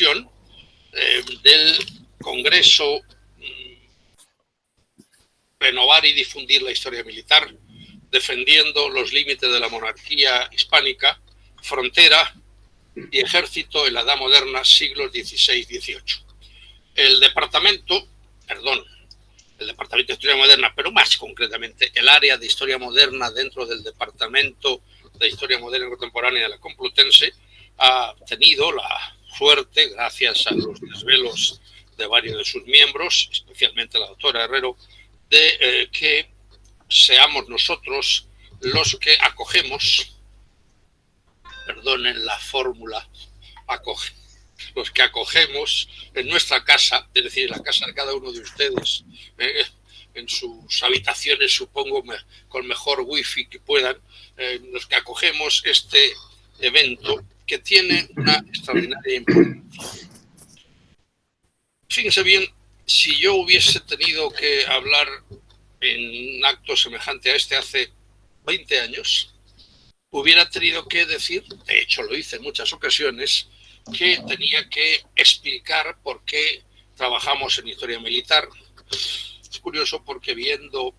ocasión del Congreso Renovar y difundir la historia militar, defendiendo los límites de la monarquía hispánica, frontera y ejército en la Edad Moderna, siglos XVI-XVIII. El Departamento de Historia Moderna, pero más concretamente el área de Historia Moderna dentro del Departamento de Historia Moderna y Contemporánea de la Complutense, ha tenido la suerte, gracias a los desvelos de varios de sus miembros, especialmente la doctora Herrero, de que seamos nosotros los que acogemos, perdonen la fórmula, los que acogemos en nuestra casa, es decir, en la casa de cada uno de ustedes, en sus habitaciones, supongo, con mejor wifi que puedan, los que acogemos este evento que tiene una extraordinaria importancia. Fíjense bien, si yo hubiese tenido que hablar en un acto semejante a este hace 20 años, hubiera tenido que decir, de hecho lo hice en muchas ocasiones, que tenía que explicar por qué trabajamos en historia militar. Es curioso porque viendo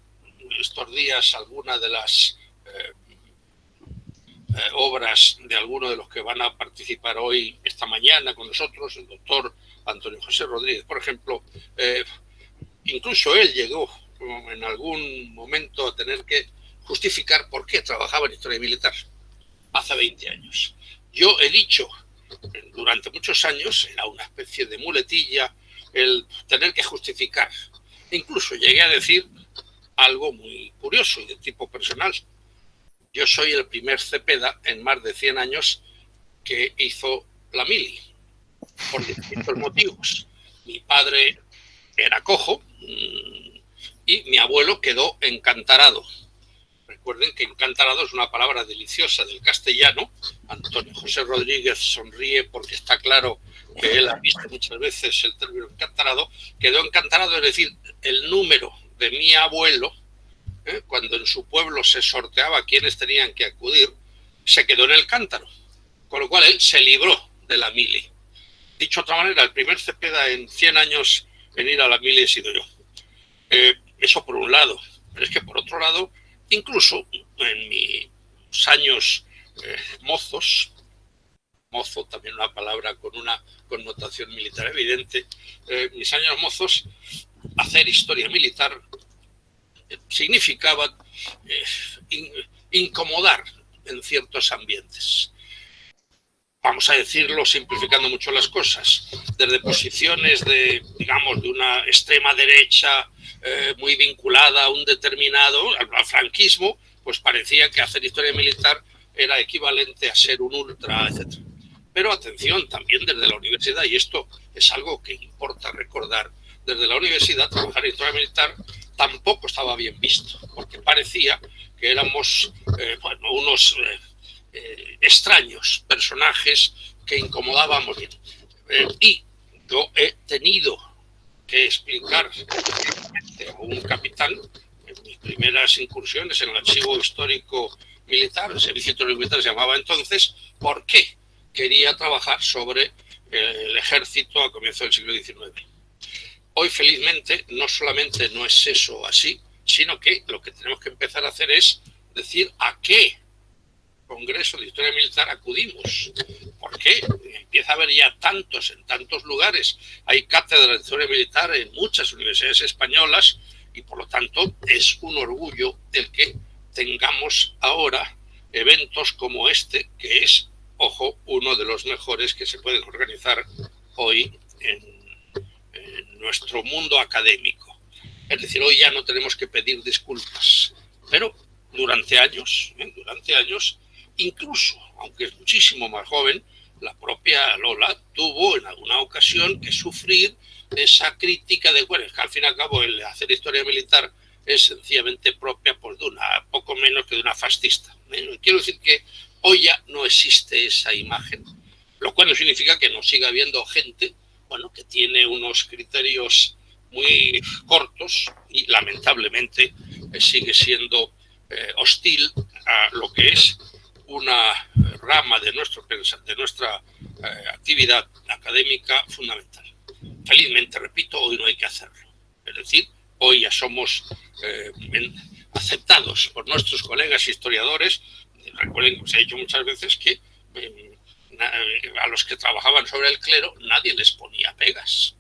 estos días algunas de las obras de algunos de los que van a participar hoy, esta mañana con nosotros, el doctor Antonio José Rodríguez, por ejemplo, incluso él llegó en algún momento a tener que justificar por qué trabajaba en historia militar hace 20 años. Yo he dicho durante muchos años, era una especie de muletilla el tener que justificar. Incluso llegué a decir algo muy curioso y de tipo personal. Yo soy el primer cepeda en más de 100 años que hizo la mili, por distintos motivos. Mi padre era cojo y mi abuelo quedó encantarado. Recuerden que encantarado es una palabra deliciosa del castellano. Antonio José Rodríguez sonríe porque está claro que él ha visto muchas veces el término encantarado. Quedó encantarado, es decir, el número de mi abuelo, cuando en su pueblo se sorteaba quiénes tenían que acudir, se quedó en el cántaro, con lo cual él se libró de la mili. Dicho de otra manera, el primer cepeda en 100 años en ir a la mili he sido yo. Eso por un lado, pero es que por otro lado, incluso en mis años mozo, también una palabra con una connotación militar evidente, mis años mozos, hacer historia militar significaba incomodar en ciertos ambientes. Vamos a decirlo simplificando mucho las cosas, desde posiciones de, digamos, de una extrema derecha muy vinculada a un determinado, al franquismo, pues parecía que hacer historia militar era equivalente a ser un ultra, etc. Pero atención, también desde la universidad, y esto es algo que importa recordar, desde la universidad trabajar en historia militar tampoco estaba bien visto, porque parecía que éramos unos extraños personajes que incomodábamos bien. Y yo he tenido que explicar a un capitán en mis primeras incursiones en el archivo histórico militar, el servicio histórico militar se llamaba entonces, por qué quería trabajar sobre el ejército a comienzos del siglo XIX. Hoy, felizmente, no solamente no es eso así, sino que lo que tenemos que empezar a hacer es decir a qué Congreso de Historia Militar acudimos. Porque empieza a haber ya tantos en tantos lugares. Hay cátedras de Historia Militar en muchas universidades españolas y, por lo tanto, es un orgullo el que tengamos ahora eventos como este, que es, ojo, uno de los mejores que se pueden organizar hoy en nuestro mundo académico. Es decir, hoy ya no tenemos que pedir disculpas, pero durante años, incluso, aunque es muchísimo más joven, la propia Lola tuvo en alguna ocasión que sufrir esa crítica de, bueno, es que al fin y al cabo el hacer historia militar es sencillamente propia pues, de una, poco menos que de una fascista. Quiero decir que hoy ya no existe esa imagen, lo cual no significa que no siga habiendo gente, bueno, que tiene unos criterios muy cortos y lamentablemente sigue siendo hostil a lo que es una rama de nuestra actividad académica fundamental. Felizmente, repito, hoy no hay que hacerlo. Es decir, hoy ya somos aceptados por nuestros colegas historiadores. Recuerden que os he dicho muchas veces que a los que trabajaban sobre el clero nadie les ponía pegas.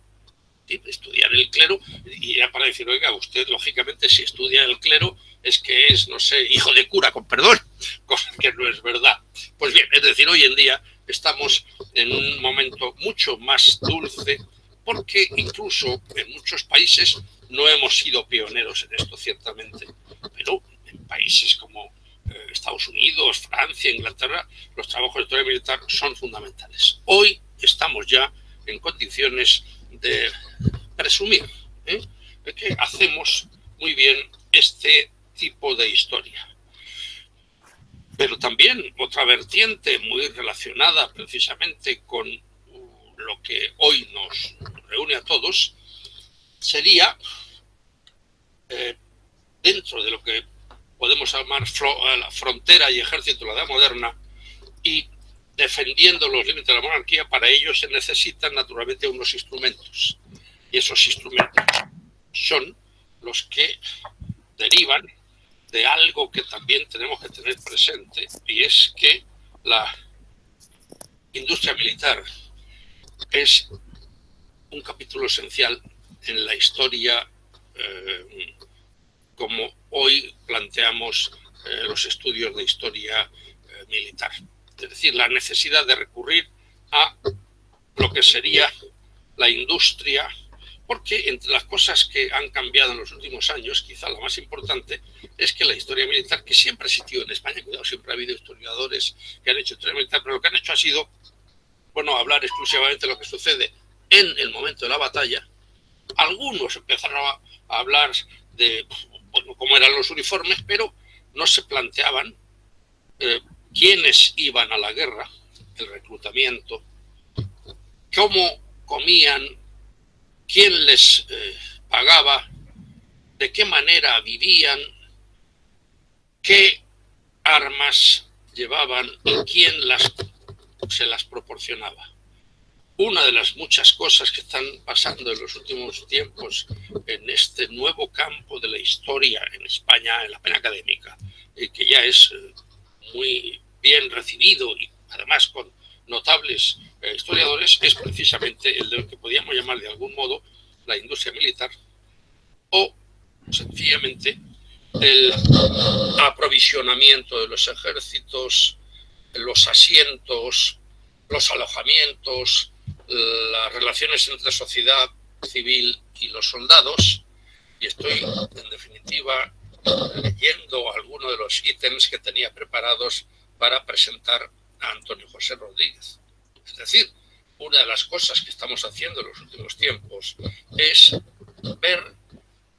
¿Sí? Estudiar el clero, y era para decir, oiga, usted lógicamente si estudia el clero es que es, no sé, hijo de cura, con perdón, cosa que no es verdad. Pues bien, es decir, hoy en día estamos en un momento mucho más dulce, porque incluso en muchos países no hemos sido pioneros en esto, ciertamente, pero en países como Estados Unidos, Francia, Inglaterra, los trabajos de historia militar son fundamentales. Hoy estamos ya en condiciones de presumir de que hacemos muy bien este tipo de historia. Pero también otra vertiente muy relacionada precisamente con lo que hoy nos reúne a todos sería, dentro de lo que podemos llamar la frontera y ejército de la edad moderna, y defendiendo los límites de la monarquía, para ello se necesitan naturalmente unos instrumentos. Y esos instrumentos son los que derivan de algo que también tenemos que tener presente, y es que la industria militar es un capítulo esencial en la historia como hoy planteamos los estudios de historia militar. Es decir, la necesidad de recurrir a lo que sería la industria, porque entre las cosas que han cambiado en los últimos años, quizá la más importante es que la historia militar, que siempre ha existido en España, cuidado, siempre ha habido historiadores que han hecho historia militar, pero lo que han hecho ha sido, bueno, hablar exclusivamente de lo que sucede en el momento de la batalla. Algunos empezaron a hablar de, bueno, cómo eran los uniformes, pero no se planteaban quiénes iban a la guerra, el reclutamiento, cómo comían, quién les pagaba, de qué manera vivían, qué armas llevaban y quién se las proporcionaba. Una de las muchas cosas que están pasando en los últimos tiempos en este nuevo campo de la historia en España, en la pena académica, que ya es muy bien recibido y además con notables historiadores, es precisamente el de lo que podríamos llamar de algún modo la industria militar, o sencillamente el aprovisionamiento de los ejércitos, los asientos, los alojamientos, las relaciones entre sociedad civil y los soldados. Y estoy, en definitiva, leyendo algunos de los ítems que tenía preparados para presentar a Antonio José Rodríguez. Es decir, una de las cosas que estamos haciendo en los últimos tiempos es ver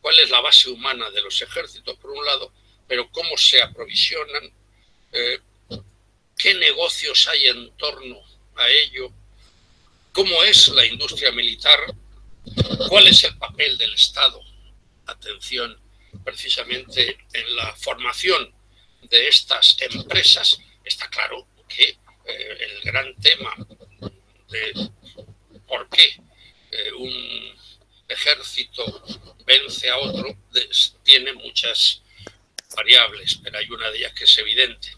cuál es la base humana de los ejércitos, por un lado, pero cómo se aprovisionan, qué negocios hay en torno a ello, cómo es la industria militar, cuál es el papel del Estado. Atención, precisamente en la formación de estas empresas. Está claro que el gran tema de por qué un ejército vence a otro tiene muchas variables, pero hay una de ellas que es evidente.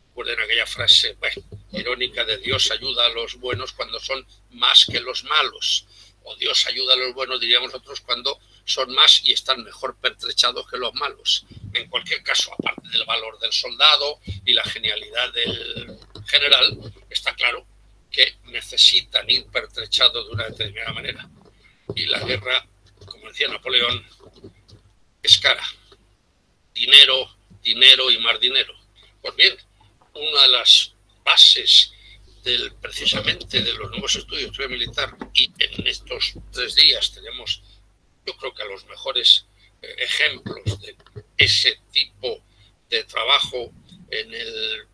Recuerden aquella frase, bueno, irónica, de Dios ayuda a los buenos cuando son más que los malos, o Dios ayuda a los buenos, diríamos nosotros, cuando son más y están mejor pertrechados que los malos. En cualquier caso, aparte del valor del soldado y la genialidad del general, está claro que necesitan ir pertrechados de una determinada manera. Y la guerra, como decía Napoleón, es cara. Dinero, dinero y más dinero. Pues bien, una de las bases precisamente de los nuevos estudios de historia militar, y en estos 3 días tenemos, yo creo que a los mejores ejemplos de ese tipo de trabajo en el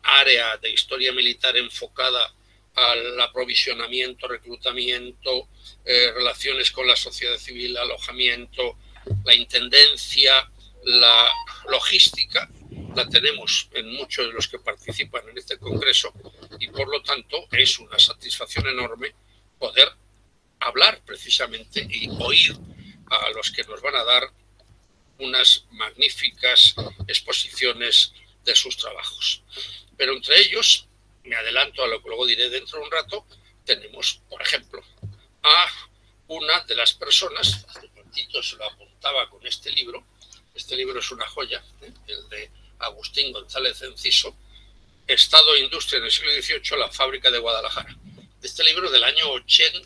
área de historia militar enfocada al aprovisionamiento, reclutamiento, relaciones con la sociedad civil, alojamiento, la intendencia, la logística, la tenemos en muchos de los que participan en este congreso, y por lo tanto es una satisfacción enorme poder hablar precisamente y oír a los que nos van a dar unas magníficas exposiciones de sus trabajos. Pero entre ellos, me adelanto a lo que luego diré dentro de un rato, tenemos, por ejemplo, a una de las personas, hace un ratito se lo apuntaba con este libro es una joya, el de Agustín González Enciso, Estado e Industria en el siglo XVIII, la fábrica de Guadalajara. Este libro del año 80,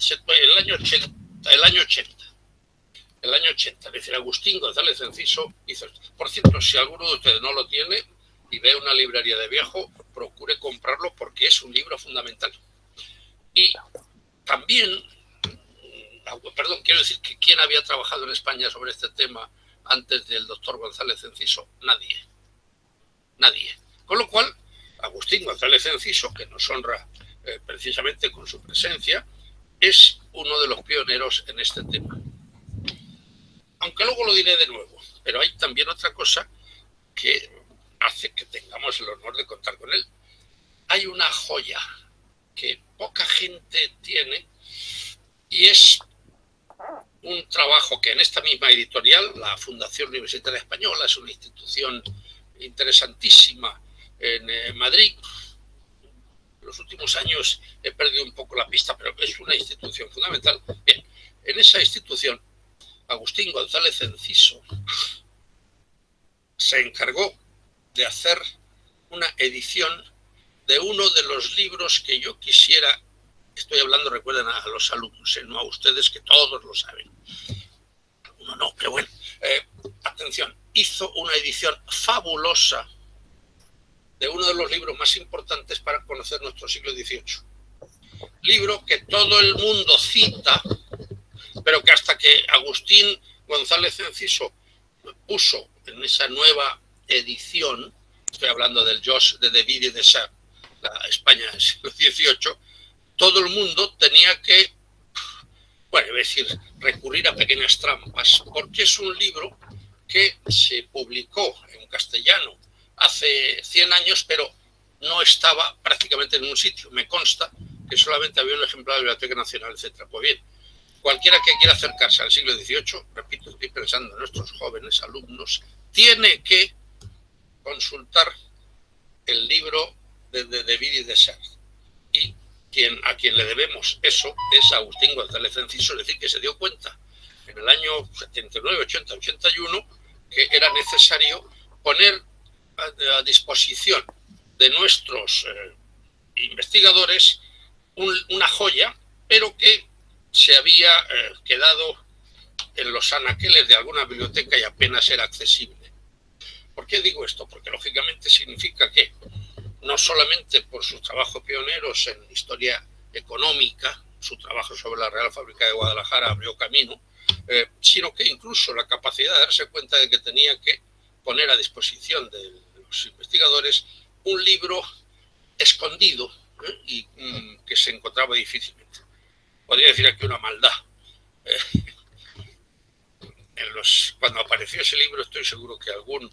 el año 80, es decir, Agustín González Enciso hizo esto. Por cierto, si alguno de ustedes no lo tiene y ve una librería de viejo, procure comprarlo porque es un libro fundamental. Y también, perdón, quiero decir que ¿quién había trabajado en España sobre este tema antes del doctor González Enciso? Nadie. Con lo cual, Agustín González Enciso, que nos honra precisamente con su presencia, es uno de los pioneros en este tema. Aunque luego lo diré de nuevo, pero hay también otra cosa que hace que tengamos el honor de contar con él. Hay una joya que poca gente tiene y es un trabajo que en esta misma editorial, la Fundación Universitaria Española, es una institución interesantísima en Madrid. En los últimos años he perdido un poco la pista, pero es una institución fundamental. Bien, en esa institución, Agustín González Enciso se encargó de hacer una edición de uno de los libros que yo quisiera, estoy hablando, recuerden, a los alumnos, no a ustedes que todos lo saben. Algunos no, pero bueno, atención, hizo una edición fabulosa de uno de los libros más importantes para conocer nuestro siglo XVIII. Libro que todo el mundo cita, pero que hasta que Agustín González Enciso puso en esa nueva edición, estoy hablando del Jos de David y de Sá, la España del siglo XVIII, todo el mundo tenía que, bueno, es decir, recurrir a pequeñas trampas, porque es un libro que se publicó en castellano hace 100 años, pero no estaba prácticamente en ningún sitio. Me consta que solamente había un ejemplar de la Biblioteca Nacional, etc. Pues bien, cualquiera que quiera acercarse al siglo XVIII, repito, estoy pensando en nuestros jóvenes alumnos, tiene que consultar el libro de David y de Sá. Y a quien le debemos eso es a Agustín González Enciso, es decir, que se dio cuenta en el año 79, 80, 81 que era necesario poner a disposición de nuestros investigadores una joya, pero que se había quedado en los anaqueles de alguna biblioteca y apenas era accesible. ¿Por qué digo esto? Porque lógicamente significa que no solamente por sus trabajos pioneros en historia económica, su trabajo sobre la Real Fábrica de Guadalajara abrió camino, sino que incluso la capacidad de darse cuenta de que tenía que poner a disposición de los investigadores un libro escondido y que se encontraba difícilmente. Podría decir aquí una maldad. Cuando apareció ese libro, estoy seguro que algún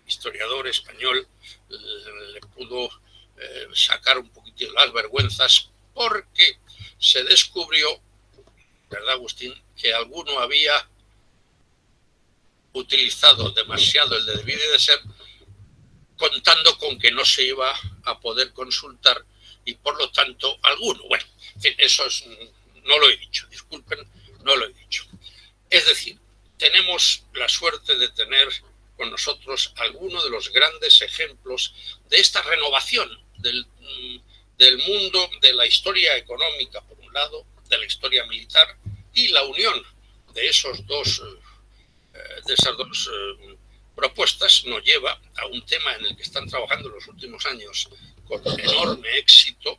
historiador español le pudo sacar un poquitito las vergüenzas, porque se descubrió, ¿verdad, Agustín?, que alguno había utilizado demasiado el de David y de Sá, contando con que no se iba a poder consultar y por lo tanto alguno, bueno, en fin, eso no lo he dicho, disculpen, no lo he dicho. Es decir, tenemos la suerte de tener con nosotros algunos de los grandes ejemplos de esta renovación del mundo de la historia económica, por un lado, de la historia militar, y la unión de esas dos propuestas nos lleva a un tema en el que están trabajando en los últimos años con enorme éxito.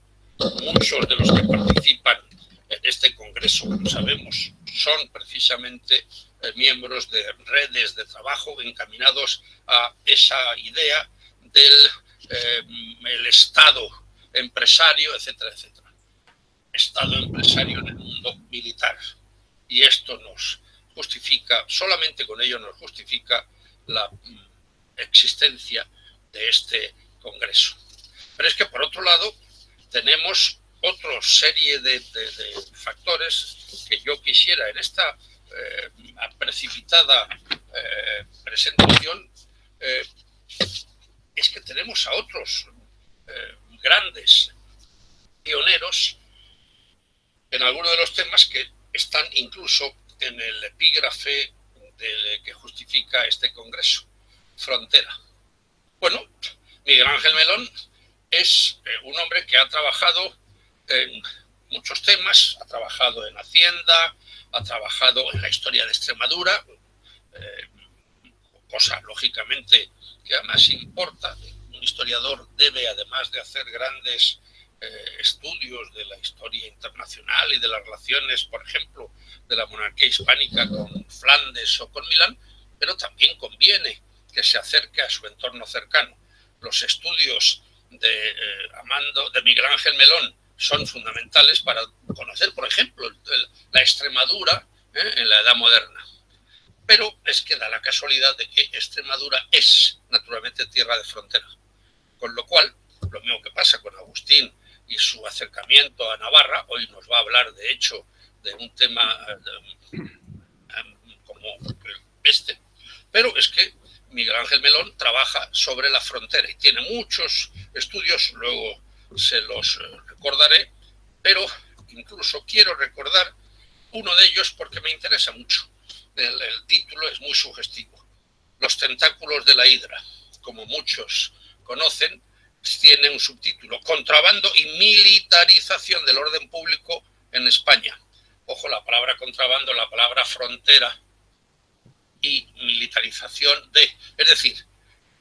Muchos de los que participan en este congreso, como sabemos, son precisamente miembros de redes de trabajo encaminados a esa idea del Estado empresario, etcétera, etcétera. Estado empresario en el mundo militar. Y esto nos justifica, solamente con ello nos justifica la existencia de este congreso. Pero es que, por otro lado, tenemos otra serie de factores que yo quisiera en esta precipitada presentación. Es que tenemos a otros grandes pioneros en algunos de los temas que están incluso en el epígrafe que justifica este congreso, Frontera. Bueno, Miguel Ángel Melón es un hombre que ha trabajado en muchos temas, ha trabajado en Hacienda, ha trabajado en la historia de Extremadura, cosa lógicamente que además importa. Un historiador debe, además de hacer grandes estudios de la historia internacional y de las relaciones, por ejemplo, de la monarquía hispánica con Flandes o con Milán, pero también conviene que se acerque a su entorno cercano. Los estudios de Miguel Ángel Melón son fundamentales para conocer, por ejemplo, la Extremadura en la Edad Moderna. Pero es que da la casualidad de que Extremadura es naturalmente tierra de frontera. Con lo cual, lo mismo que pasa con Agustín y su acercamiento a Navarra, hoy nos va a hablar de hecho de un tema como este, pero es que Miguel Ángel Melón trabaja sobre la frontera y tiene muchos estudios, luego se los recordaré, pero incluso quiero recordar uno de ellos porque me interesa mucho. El título es muy sugestivo. Los tentáculos de la hidra, como muchos conocen, tiene un subtítulo: Contrabando y militarización del orden público en España. Ojo, la palabra contrabando, la palabra frontera y militarización de... Es decir,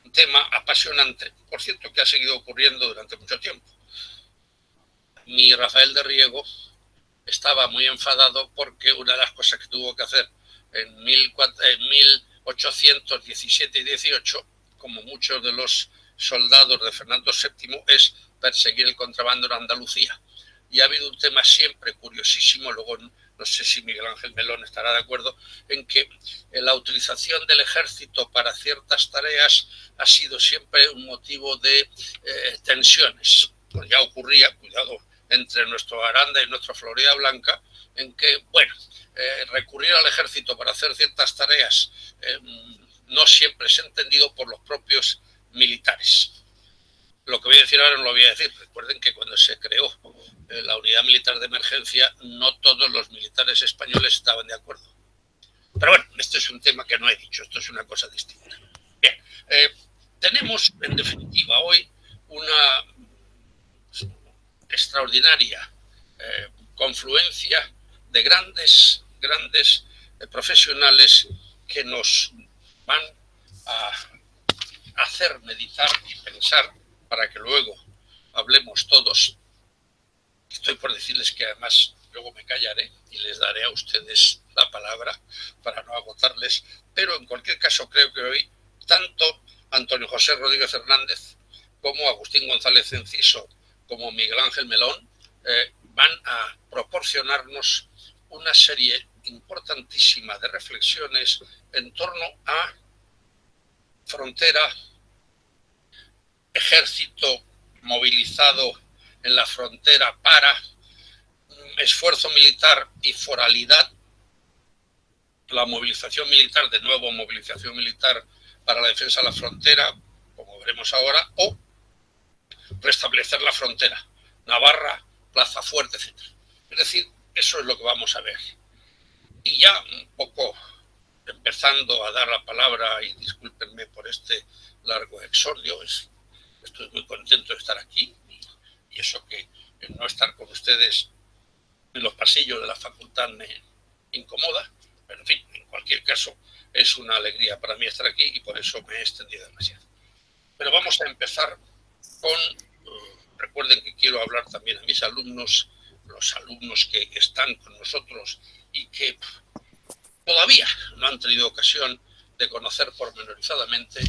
un tema apasionante, por cierto, que ha seguido ocurriendo durante mucho tiempo. Mi Rafael de Riego estaba muy enfadado porque una de las cosas que tuvo que hacer en 1817 y 18, como muchos de los soldados de Fernando VII, es perseguir el contrabando en Andalucía. Y ha habido un tema siempre curiosísimo, luego no sé si Miguel Ángel Melón estará de acuerdo, en que la utilización del ejército para ciertas tareas ha sido siempre un motivo de tensiones. Pues ya ocurría, cuidado, entre nuestro Aranda y nuestra Florida Blanca, en que, bueno, recurrir al ejército para hacer ciertas tareas no siempre es entendido por los propios militares. Lo que voy a decir ahora no lo voy a decir. Recuerden que cuando se creó la unidad militar de emergencia, no todos los militares españoles estaban de acuerdo. Pero bueno, esto es un tema que no he dicho, esto es una cosa distinta. Bien, tenemos en definitiva hoy una extraordinaria confluencia de grandes profesionales que nos van a hacer meditar y pensar para que luego hablemos todos. Estoy por decirles que además luego me callaré y les daré a ustedes la palabra para no agotarles, pero en cualquier caso creo que hoy tanto Antonio José Rodríguez Hernández como Agustín González Enciso como Miguel Ángel Melón van a proporcionarnos una serie importantísima de reflexiones en torno a frontera, ejército movilizado en la frontera para esfuerzo militar y foralidad, la movilización militar, de nuevo movilización militar para la defensa de la frontera, como veremos ahora, o restablecer la frontera, Navarra, Plaza Fuerte, etc. Es decir, eso es lo que vamos a ver. Y ya un poco empezando a dar la palabra, y discúlpenme por este largo exordio, estoy muy contento de estar aquí, y eso que no estar con ustedes en los pasillos de la facultad me incomoda, pero en fin, en cualquier caso es una alegría para mí estar aquí y por eso me he extendido demasiado. Pero vamos a empezar con, recuerden que quiero hablar también a mis alumnos, los alumnos que están con nosotros y que todavía no han tenido ocasión de conocer pormenorizadamente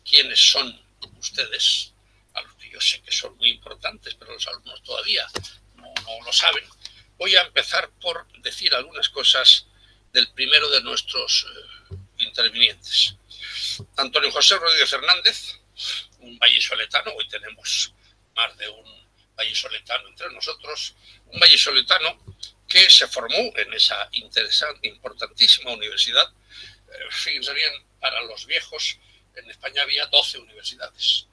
quiénes son ustedes, a los que yo sé que son muy importantes, pero los alumnos todavía no lo saben. Voy a empezar por decir algunas cosas del primero de nuestros intervinientes. Antonio José Rodríguez Hernández un vallisoletano, hoy tenemos más de un vallisoletano entre nosotros, un vallisoletano que se formó en esa interesante, importantísima universidad. Fíjense bien, para los viejos, en España había 12 universidades.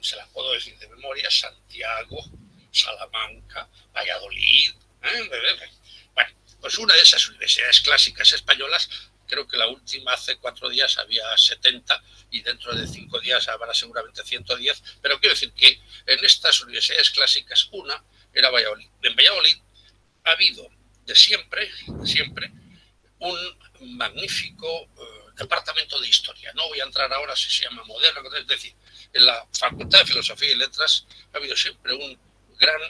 Se las puedo decir de memoria: Santiago, Salamanca, Valladolid. Bueno, pues una de esas universidades clásicas españolas, creo que la última hace 4 días había 70 y dentro de 5 días habrá seguramente 110, pero quiero decir que en estas universidades clásicas una era Valladolid. En Valladolid ha habido de siempre un magnífico departamento de historia. No voy a entrar ahora si se llama moderno, es decir, en la Facultad de Filosofía y Letras ha habido siempre un gran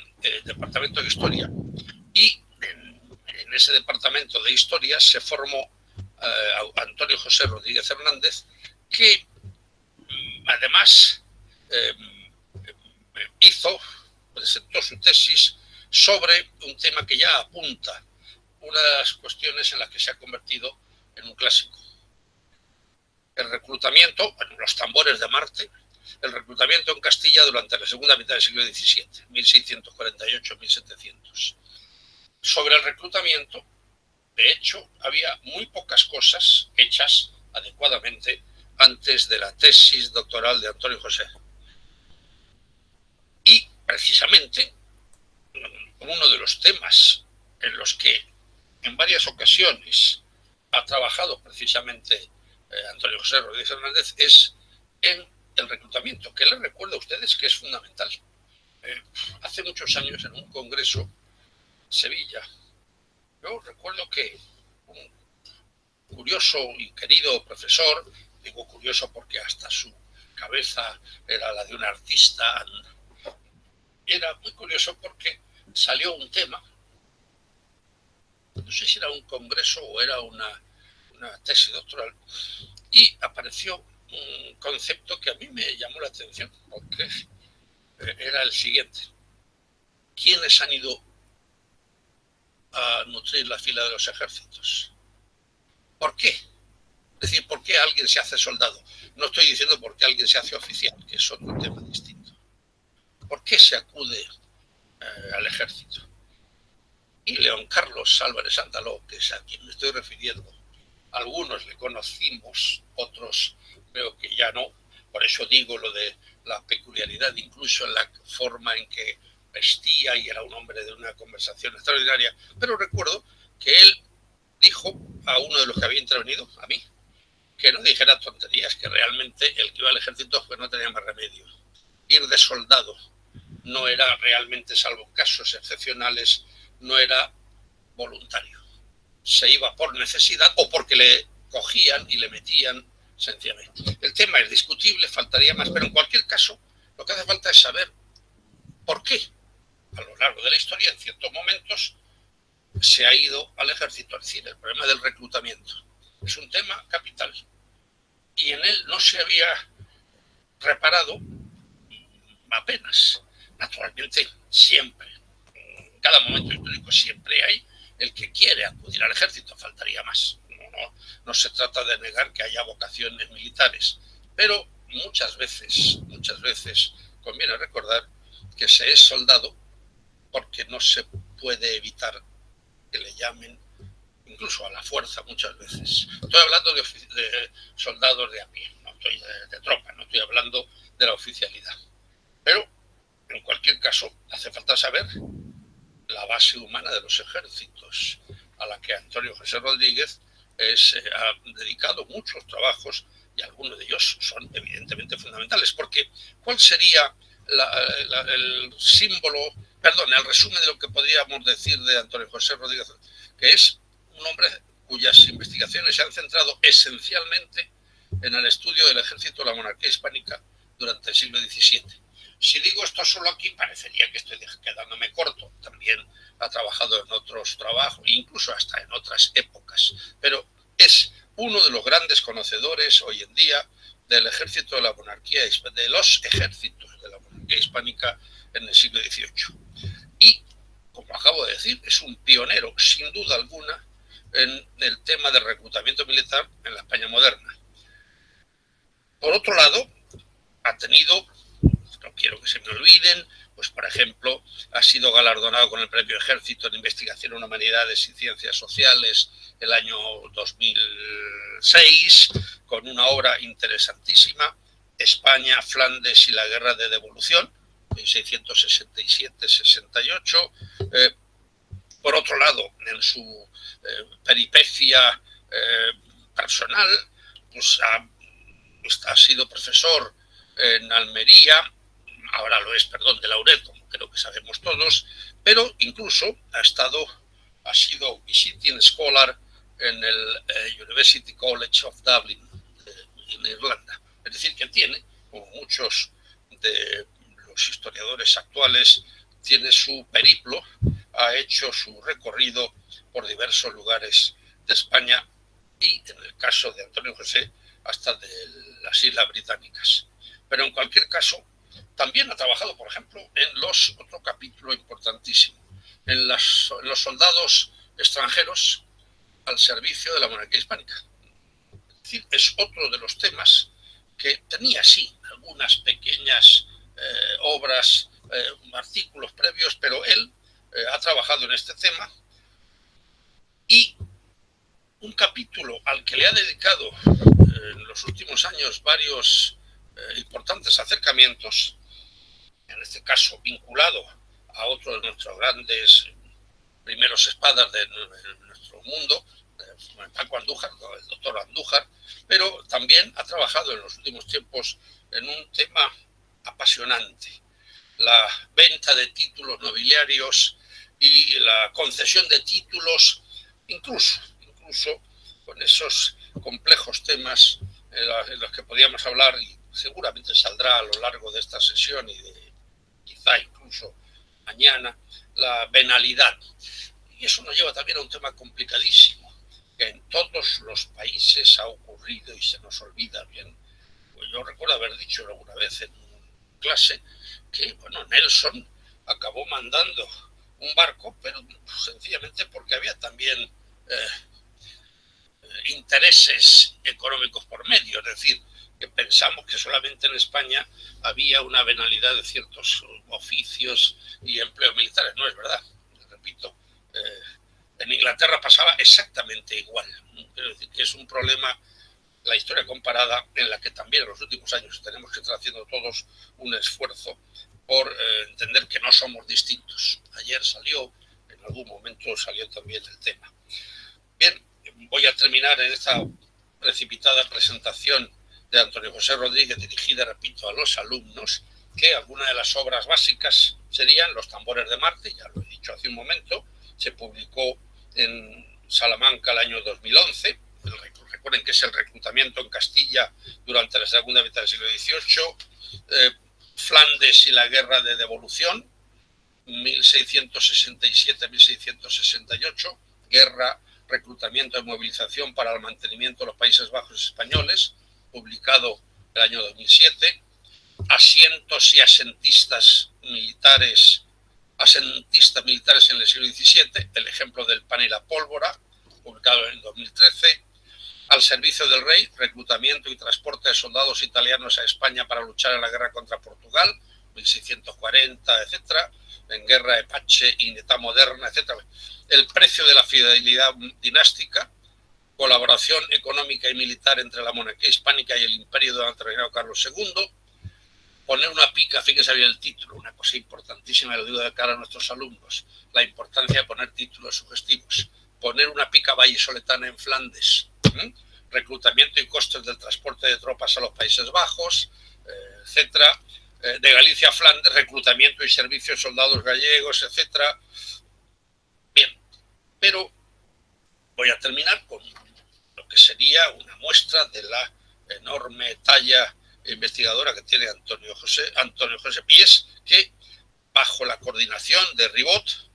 departamento de historia, y en ese departamento de historia se formó Antonio José Rodríguez Hernández, que además presentó su tesis sobre un tema que ya apunta una de las cuestiones en las que se ha convertido en un clásico: el reclutamiento, bueno, los tambores de Marte, el reclutamiento en Castilla durante la segunda mitad del siglo XVII, 1648-1700. Sobre el reclutamiento, de hecho, había muy pocas cosas hechas adecuadamente antes de la tesis doctoral de Antonio José. Y precisamente uno de los temas en los que en varias ocasiones ha trabajado precisamente Antonio José Rodríguez Hernández es en el reclutamiento, que les recuerdo a ustedes que es fundamental. Hace muchos años, en un congreso en Sevilla, yo recuerdo que un curioso y querido profesor, digo curioso porque hasta su cabeza era la de un artista, era muy curioso porque salió un tema, no sé si era un congreso o era una tesis doctoral, y apareció un concepto que a mí me llamó la atención, porque era el siguiente: ¿quiénes han ido a nutrir la fila de los ejércitos? ¿Por qué? Es decir, ¿por qué alguien se hace soldado? No estoy diciendo por qué alguien se hace oficial, que es otro tema distinto. ¿Por qué se acude al ejército? Y León Carlos Álvarez Andaló, que es a quien me estoy refiriendo, algunos le conocimos, otros creo que ya no. Por eso digo lo de la peculiaridad, incluso en la forma en que vestía, y era un hombre de una conversación extraordinaria. Pero recuerdo que él dijo a uno de los que había intervenido, a mí, que no dijera tonterías, que realmente el que iba al ejército pues no tenía más remedio. Ir de soldado no era realmente, salvo casos excepcionales, no era voluntario. Se iba por necesidad o porque le cogían y le metían sencillamente. El tema es discutible, faltaría más, pero en cualquier caso lo que hace falta es saber por qué a lo largo de la historia en ciertos momentos se ha ido al ejército. Es decir, el problema del reclutamiento es un tema capital y en él no se había reparado apenas. Naturalmente, siempre, en cada momento histórico, siempre hay el que quiere acudir al ejército, faltaría más. No se trata de negar que haya vocaciones militares, pero muchas veces conviene recordar que se es soldado porque no se puede evitar que le llamen, incluso a la fuerza muchas veces. Estoy hablando de soldados de a pie, no estoy de tropa, no estoy hablando de la oficialidad. Pero, en cualquier caso, hace falta saber la base humana de los ejércitos, a la que Antonio José Rodríguez ha dedicado muchos trabajos, y algunos de ellos son evidentemente fundamentales, porque ¿cuál sería el resumen de lo que podríamos decir de Antonio José Rodríguez? Que es un hombre cuyas investigaciones se han centrado esencialmente en el estudio del ejército de la monarquía hispánica durante el siglo XVII. Si digo esto solo aquí, parecería que estoy quedándome corto. También ha trabajado en otros trabajos, incluso hasta en otras épocas, pero es uno de los grandes conocedores hoy en día del ejército de la monarquía, de los ejércitos de la monarquía hispánica en el siglo XVIII. Y, como acabo de decir, es un pionero, sin duda alguna, en el tema del reclutamiento militar en la España moderna. Por otro lado, ha tenido, no quiero que se me olviden, pues por ejemplo, ha sido galardonado con el Premio Ejército en Investigación en Humanidades y Ciencias Sociales el año 2006, con una obra interesantísima, España, Flandes y la Guerra de Devolución, 1667-68. Por otro lado, en su peripecia personal, pues ha sido profesor en Almería, ahora lo es, perdón, de Lauret, como creo que sabemos todos, pero incluso ha sido visiting scholar en el University College of Dublin, en Irlanda. Es decir, que tiene, como muchos de los historiadores actuales, tiene su periplo, ha hecho su recorrido por diversos lugares de España y, en el caso de Antonio José, hasta de las Islas Británicas. Pero en cualquier caso, también ha trabajado, por ejemplo, en otro capítulo importantísimo, en los soldados extranjeros al servicio de la monarquía hispánica. Es decir, es otro de los temas que tenía, sí, algunas pequeñas obras, artículos previos, pero él ha trabajado en este tema, y un capítulo al que le ha dedicado en los últimos años varios importantes acercamientos, en este caso vinculado a otro de nuestros grandes primeros espadas de nuestro mundo, Paco Andújar, el doctor Andújar, pero también ha trabajado en los últimos tiempos en un tema apasionante: la venta de títulos nobiliarios y la concesión de títulos, incluso con esos complejos temas en los que podíamos hablar, y seguramente saldrá a lo largo de esta sesión y quizá incluso mañana, la venalidad. Y eso nos lleva también a un tema complicadísimo, que en todos los países ha ocurrido y se nos olvida bien. Pues yo recuerdo haber dicho alguna vez en clase que, bueno, Nelson acabó mandando un barco, pero sencillamente porque había también intereses económicos por medio. Es decir, que pensamos que solamente en España había una venalidad de ciertos oficios y empleos militares. No es verdad, repito. En Inglaterra pasaba exactamente igual. Quiero decir que es un problema, la historia comparada, en la que también en los últimos años tenemos que estar haciendo todos un esfuerzo por entender que no somos distintos. Ayer en algún momento salió también el tema. Bien, voy a terminar en esta precipitada presentación de Antonio José Rodríguez, dirigida, repito, a los alumnos, que algunas de las obras básicas serían Los tambores de Marte, ya lo he dicho hace un momento, se publicó en Salamanca el año 2011, recuerden que es el reclutamiento en Castilla durante la segunda mitad del siglo XVIII, Flandes y la Guerra de Devolución, 1667-1668, guerra, reclutamiento y movilización para el mantenimiento de los Países Bajos españoles, publicado el año 2007, asientos y asentistas militares en el siglo XVII, el ejemplo del pan y la pólvora, publicado en el 2013, Al servicio del rey, reclutamiento y transporte de soldados italianos a España para luchar en la guerra contra Portugal, 1640, etcétera, en guerra de Pache y Età moderna, etcétera. El precio de la fidelidad dinástica, colaboración económica y militar entre la monarquía hispánica y el imperio durante el reinado de Carlos II, poner una pica, fíjense bien el título, una cosa importantísima, lo digo de cara a nuestros alumnos, la importancia de poner títulos sugestivos, poner una pica vallisoletana en Flandes, reclutamiento y costes del transporte de tropas a los Países Bajos, etcétera, de Galicia a Flandes, reclutamiento y servicio de soldados gallegos, etcétera. Bien, pero voy a terminar con lo que sería una muestra de la enorme talla investigadora que tiene Antonio José Pies, que bajo la coordinación de Ribot,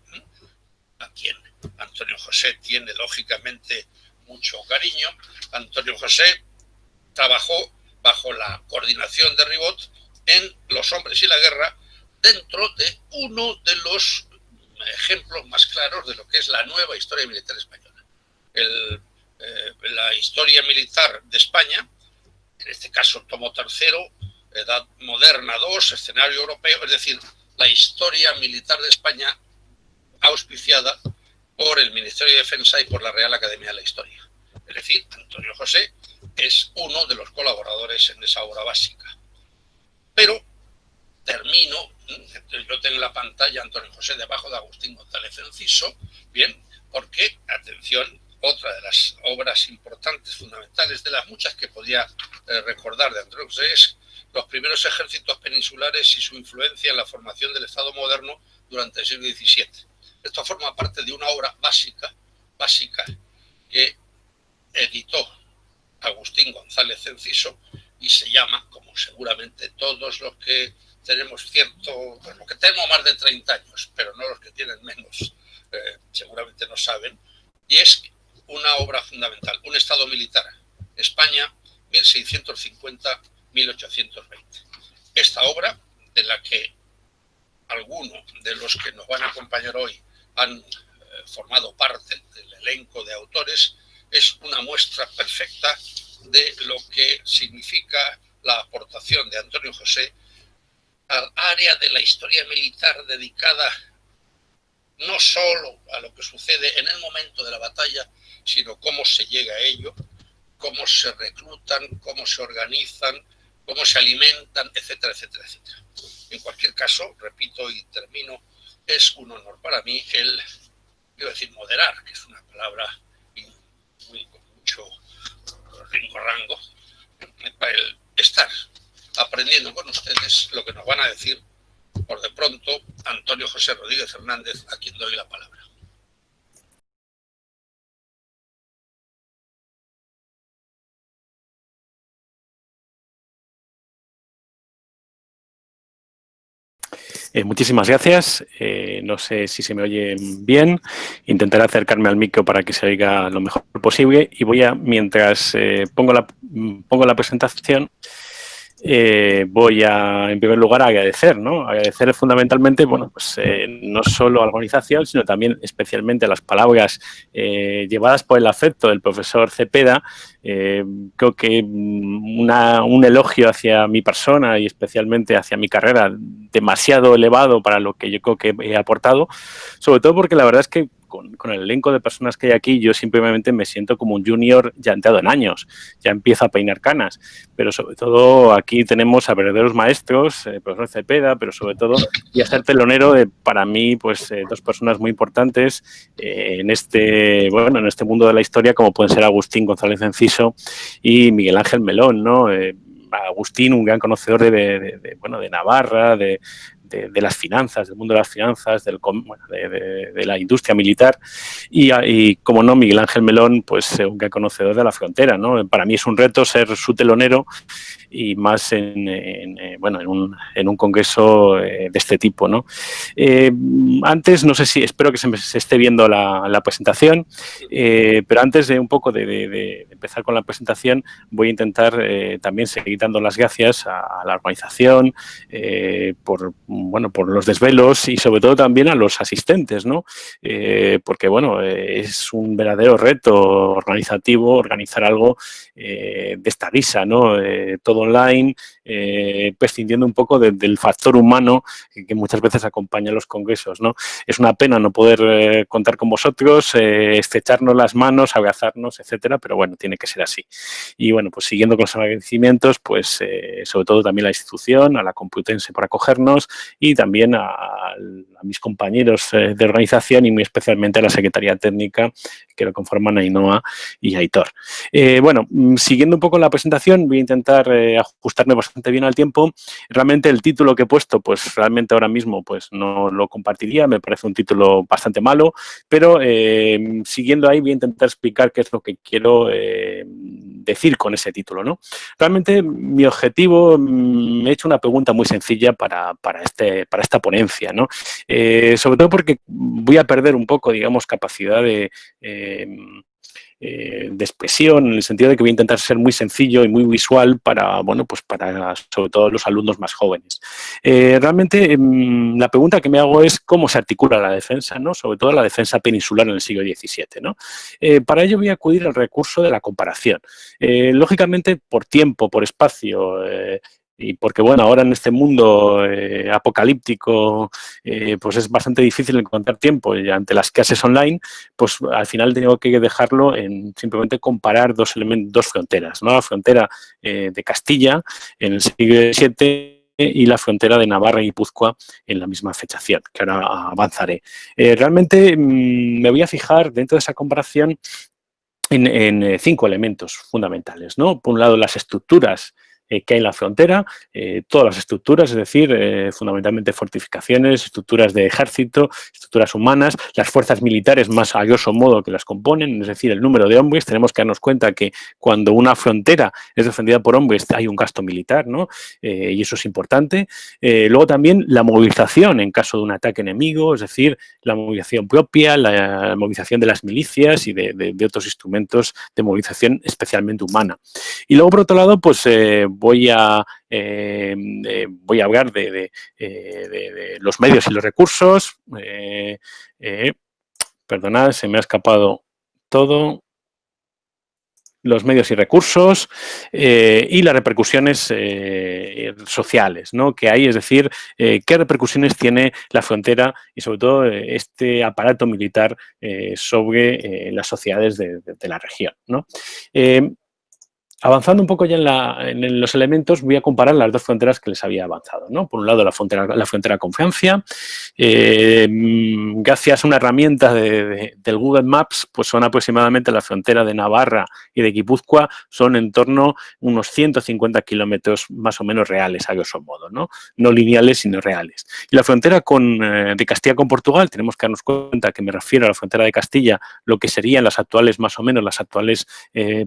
a quien Antonio José tiene lógicamente mucho cariño, Antonio José trabajó bajo la coordinación de Ribot en Los hombres y la guerra, dentro de uno de los ejemplos más claros de lo que es la nueva historia militar española. La historia militar de España, en este caso tomo tercero, Edad Moderna II, escenario europeo, es decir, la historia militar de España auspiciada por el Ministerio de Defensa y por la Real Academia de la Historia. Es decir, Antonio José es uno de los colaboradores en esa obra básica. Pero termino, yo tengo en la pantalla Antonio José debajo de Agustín González Enciso, bien, porque, atención, otra de las obras importantes, fundamentales, de las muchas que podía recordar de Antonio José, es los primeros ejércitos peninsulares y su influencia en la formación del Estado moderno durante el siglo XVII. Esto forma parte de una obra básica que editó Agustín González Enciso y se llama, como seguramente todos los que tenemos pues los que tenemos más de 30 años, pero no los que tienen menos, seguramente no saben, y es una obra fundamental, un Estado militar, España 1650-1820. Esta obra, de la que algunos de los que nos van a acompañar hoy han formado parte del elenco de autores, es una muestra perfecta de lo que significa la aportación de Antonio José al área de la historia militar dedicada no solo a lo que sucede en el momento de la batalla, sino cómo se llega a ello, cómo se reclutan, cómo se organizan, cómo se alimentan, etcétera, etcétera, etcétera. En cualquier caso, repito y termino, es un honor para mí el, quiero decir, moderar, que es una palabra con mucho rango, para el estar aprendiendo con ustedes lo que nos van a decir, por de pronto, Antonio José Rodríguez Hernández, a quien doy la palabra. Muchísimas gracias. No sé si se me oye bien. Intentaré acercarme al micro para que se oiga lo mejor posible. Y voy a, mientras pongo la presentación, voy a, en primer lugar, a agradecer, ¿no? Agradecer fundamentalmente, bueno, pues no solo a la organización, sino también especialmente a las palabras llevadas por el afecto del profesor Cepeda. Creo que un elogio hacia mi persona y especialmente hacia mi carrera demasiado elevado para lo que yo creo que he aportado, sobre todo porque la verdad es que con el elenco de personas que hay aquí, yo simplemente me siento como un junior ya entrado en años, ya empiezo a peinar canas, pero sobre todo aquí tenemos a verdaderos maestros, profesor Cepeda, pero sobre todo y a ser telonero de, para mí, pues dos personas muy importantes en este mundo de la historia, como pueden ser Agustín González Enciso y Miguel Ángel Melón, ¿no? Agustín, un gran conocedor de Navarra, de las finanzas, del mundo de las finanzas, de la industria militar y, como no, Miguel Ángel Melón, pues un gran conocedor de la frontera, ¿no? Para mí es un reto ser su telonero y más en un congreso de este tipo, ¿no? Antes, no sé si, espero que se esté viendo la presentación, pero antes de un poco de empezar con la presentación, voy a intentar también seguir dando las gracias a la organización por los desvelos y sobre todo también a los asistentes, ¿no? Porque, bueno, es un verdadero reto organizativo organizar algo de esta guisa, ¿no? Todo online, prescindiendo un poco del factor humano que muchas veces acompaña a los congresos, ¿no? Es una pena no poder contar con vosotros, estrecharnos las manos, abrazarnos, etcétera, pero bueno, tiene que ser así. Y bueno, pues siguiendo con los agradecimientos, pues sobre todo también a la institución, a la Complutense por acogernos y también a mis compañeros de organización y muy especialmente a la Secretaría Técnica que lo conforman Ainhoa y Aitor. Bueno, siguiendo un poco la presentación, voy a intentar ajustarme bastante bien al tiempo. Realmente el título que he puesto, pues realmente ahora mismo pues no lo compartiría, me parece un título bastante malo, pero siguiendo ahí voy a intentar explicar qué es lo que quiero decir con ese título, ¿no? Realmente mi objetivo, me he hecho una pregunta muy sencilla para esta ponencia, ¿no? Sobre todo porque voy a perder un poco, digamos, capacidad de expresión, en el sentido de que voy a intentar ser muy sencillo y muy visual para, bueno, pues para sobre todo los alumnos más jóvenes. Realmente la pregunta que me hago es cómo se articula la defensa, ¿no? Sobre todo la defensa peninsular en el siglo XVII, ¿no? Para ello voy a acudir al recurso de la comparación. Lógicamente, por tiempo, por espacio, y porque, bueno, ahora en este mundo apocalíptico, pues es bastante difícil encontrar tiempo y ante las clases online, pues al final tengo que dejarlo en simplemente comparar dos fronteras, ¿no? La frontera de Castilla en el siglo XVII y la frontera de Navarra y Guipúzcoa en la misma fechación, que ahora avanzaré. Realmente me voy a fijar dentro de esa comparación en 5 elementos fundamentales, ¿no? Por un lado, las estructuras que hay en la frontera, todas las estructuras, es decir, fundamentalmente fortificaciones, estructuras de ejército, estructuras humanas, las fuerzas militares más a grosso modo que las componen, es decir, el número de hombres. Tenemos que darnos cuenta que cuando una frontera es defendida por hombres hay un gasto militar, ¿no? Y eso es importante. Luego también la movilización en caso de un ataque enemigo, es decir, la movilización propia, la movilización de las milicias y de otros instrumentos de movilización especialmente humana. Y luego, por otro lado, pues voy a hablar de los medios y los recursos. Perdonad, se me ha escapado todo. Los medios y recursos y las repercusiones sociales, ¿no? Que hay, es decir, qué repercusiones tiene la frontera y sobre todo este aparato militar sobre las sociedades de la región, ¿no? Avanzando un poco ya en los elementos, voy a comparar las dos fronteras que les había avanzado, ¿no? Por un lado, la frontera con Francia. Gracias a una herramienta del Google Maps, pues son aproximadamente la frontera de Navarra y de Guipúzcoa, son en torno a unos 150 kilómetros más o menos reales, a grosso modo, ¿no? No lineales, sino reales. Y la frontera de Castilla con Portugal, tenemos que darnos cuenta que me refiero a la frontera de Castilla, lo que serían las actuales, más o menos, las actuales